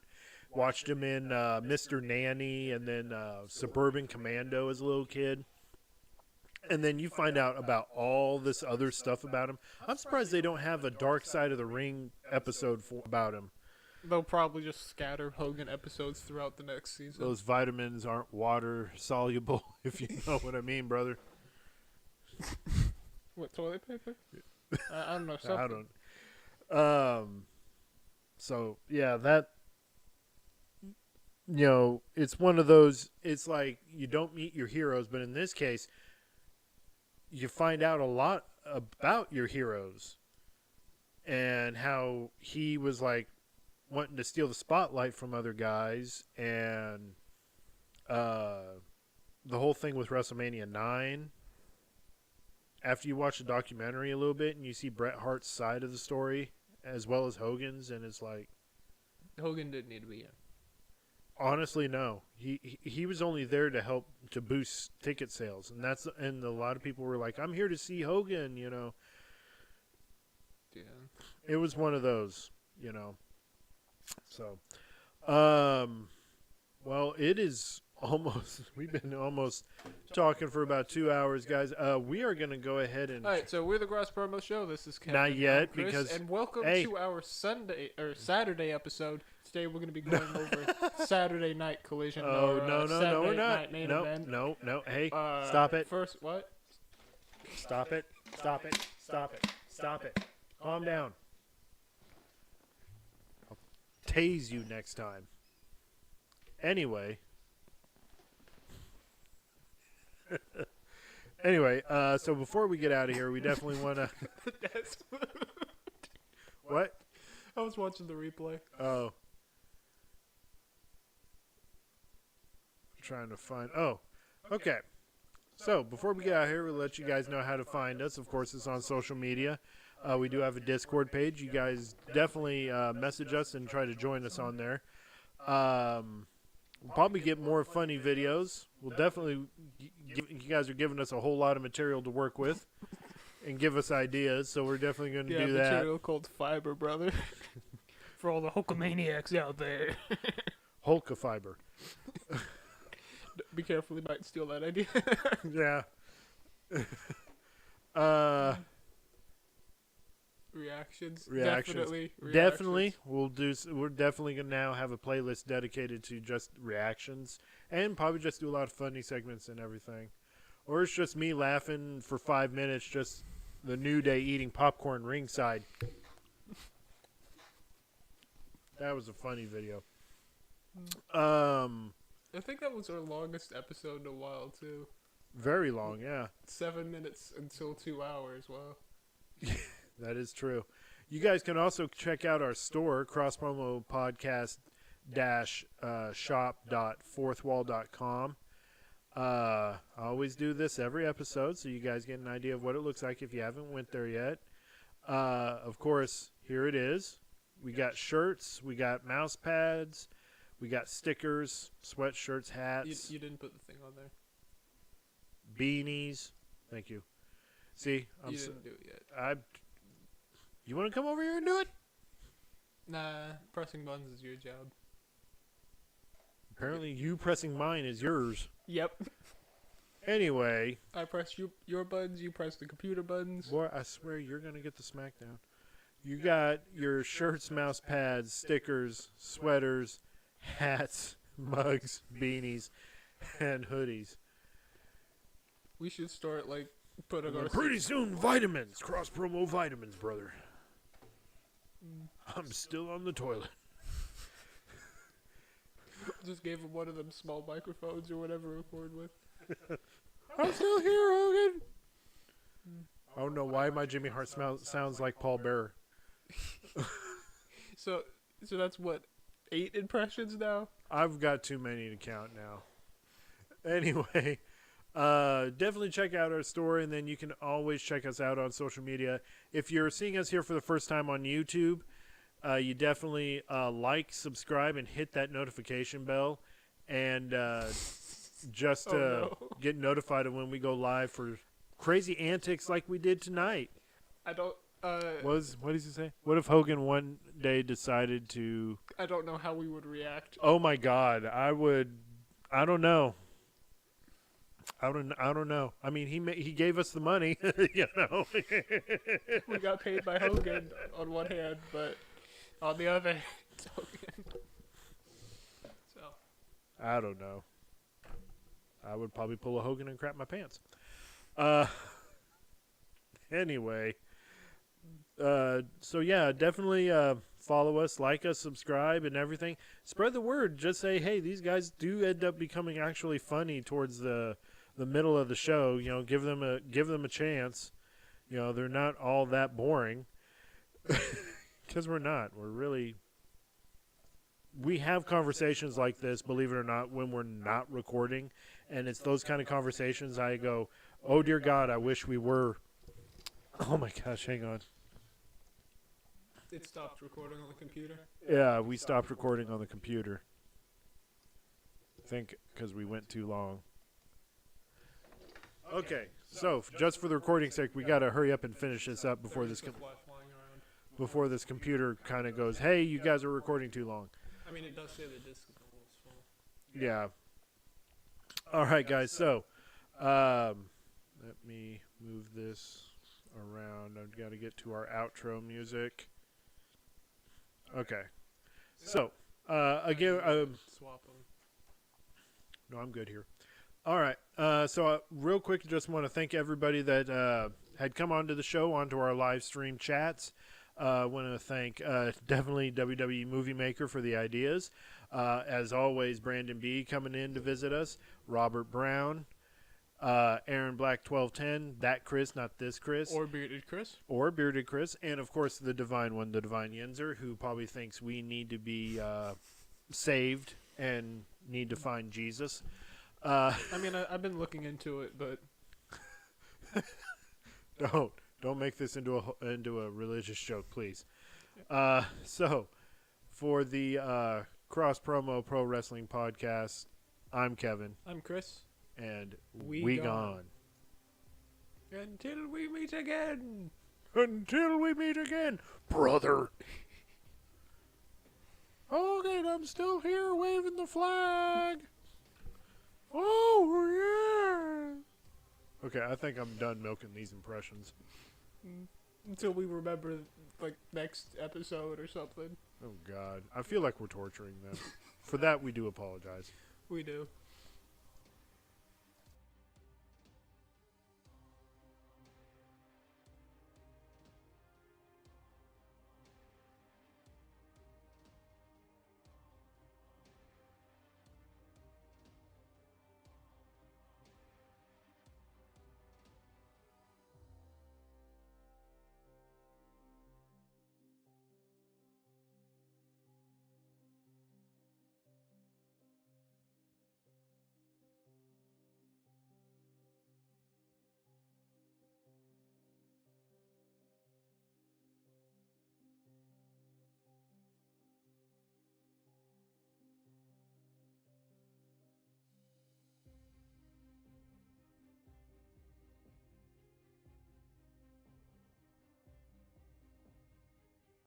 watched him in Mr. Nanny, and then Suburban Commando as a little kid. And then you find out about all this other stuff about him. I'm surprised they don't have a Dark Side of the Ring episode about him. They'll probably just scatter Hogan episodes throughout the next season. Those vitamins aren't water soluble, if you know what I mean, brother. What, toilet paper? I don't know. Something. I don't. So yeah, that. You know, it's one of those. It's like you don't meet your heroes, but in this case, you find out a lot about your heroes, and how he was like wanting to steal the spotlight from other guys, and the whole thing with WrestleMania 9. After you watch the documentary a little bit and you see Bret Hart's side of the story as well as Hogan's, and it's like Hogan didn't need to be in. Honestly, no. He was only there to help to boost ticket sales, and a lot of people were like, "I'm here to see Hogan," you know. Yeah. It was one of those, you know. So, well, it is almost. We've been almost talking for about 2 hours, guys. We are going to go ahead and. All right, so we're the Cross Promo Show. This is Kevin. Not yet, I'm Chris, because- and welcome hey. to our Saturday episode. Today we're going to be going over Saturday Night Collision. Oh, or, no, Saturday we're not. Night main No, event. no. Hey, Uh, stop it. First, what? Stop it. Stop it. Stop it. Stop it. Calm down. I'll tase you next time. Anyway. Anyway, so before we get out of here, we definitely want to. What? I was watching the replay. Oh. Trying to find. Oh, okay. So before we get out of here, we'll let you guys know how to find us. Of course, it's on social media. We do have a Discord page. You guys definitely message us and try to join us on there. We'll probably get more funny videos. We'll definitely. You guys are giving us a whole lot of material to work with and give us ideas, so we're definitely going to do that. Material called Fiber, brother. For all the Hulkamaniacs out there. Hulk of fiber. Be careful, he might steal that idea. Yeah. Reactions. Reactions. Definitely. Definitely, we'll do. We're definitely gonna now have a playlist dedicated to just reactions, and probably just do a lot of funny segments and everything, or it's just me laughing for 5 minutes, just the New Day eating popcorn ringside. That was a funny video. I think that was our longest episode in a while, too. Very long, yeah. 7 minutes until 2 hours. Wow. That is true. You guys can also check out our store, crosspromopodcast-shop.fourthwall.com. I always do this every episode, so you guys get an idea of what it looks like if you haven't went there yet. Of course, here it is. We got shirts, we got mouse pads, we got stickers, sweatshirts, hats. You didn't put the thing on there. Beanies. Thank you. See, You didn't do it yet. You want to come over here and do it? Nah, pressing buttons is your job. Apparently, you pressing mine is yours. Yep. Anyway, I press your buttons, you press the computer buttons. boy, I swear you're gonna get the Smackdown. You got your shirts, mouse pads, stickers, sweaters, hats, mugs, beanies, and hoodies. We should start, like, putting our... Pretty soon, vitamins. Cross promo vitamins, brother. I'm still on the toilet. Just gave him one of them small microphones or whatever to record with. I'm still here, Hogan. I don't know why my Jimmy Hart sounds like Paul Bearer. So that's what, 8 impressions now? I've got too many to count now. Anyway, definitely check out our store, and then you can always check us out on social media. If you're seeing us here for the first time on YouTube, you definitely like, subscribe, and hit that notification bell, and just get notified of when we go live for crazy antics like we did tonight. I don't... What did he say? What if Hogan one day decided to... I don't know how we would react. Oh my God, I don't know. I don't know. I mean, he gave us the money, you know. We got paid by Hogan on one hand, but on the other hand, it's Hogan. So I don't know. I would probably pull a Hogan and crap my pants. Anyway. So yeah, definitely follow us, like us, subscribe, and everything. Spread the word. Just say, hey, these guys do end up becoming actually funny towards the middle of the show. You know, give them a chance. You know, they're not all that boring. Because we're not. We have conversations like this, believe it or not, when we're not recording, and it's those kind of conversations I go, oh dear God, I wish we were. Oh my gosh, hang on. it stopped recording on the computer. Yeah, we stopped recording on the computer. think because we went too long. Okay, so just for the recording's sake, we got to hurry up and finish this up before this computer kind of goes, hey, you guys are recording too long. I mean, it does say the disc is almost full. Yeah. All right, guys. So, let me move this around. I've got to get to our outro music. Okay. So, again, Swap them. no, I'm good here. All right. So, real quick, just want to thank everybody that had come onto the show, onto our live stream chats. Want to thank definitely WWE Movie Maker for the ideas. As always, Brandon B. coming in to visit us. Robert Brown. Aaron Black 1210. That Chris, not this Chris. Or Bearded Chris. Or Bearded Chris. And, of course, the Divine One, the Divine Yenzer, who probably thinks we need to be saved and need to find Jesus. I mean, I've been looking into it, but don't make this into a religious joke, please. So, for the Cross Promo Pro Wrestling Podcast, I'm Kevin, I'm Chris. and We gone. Until we meet again. Until we meet again, brother. Okay, I'm still here waving the flag. Oh, yeah. Okay, I think I'm done milking these impressions. Until we remember, like, next episode or something. Oh, God. I feel like we're torturing them. For that, we do apologize. We do.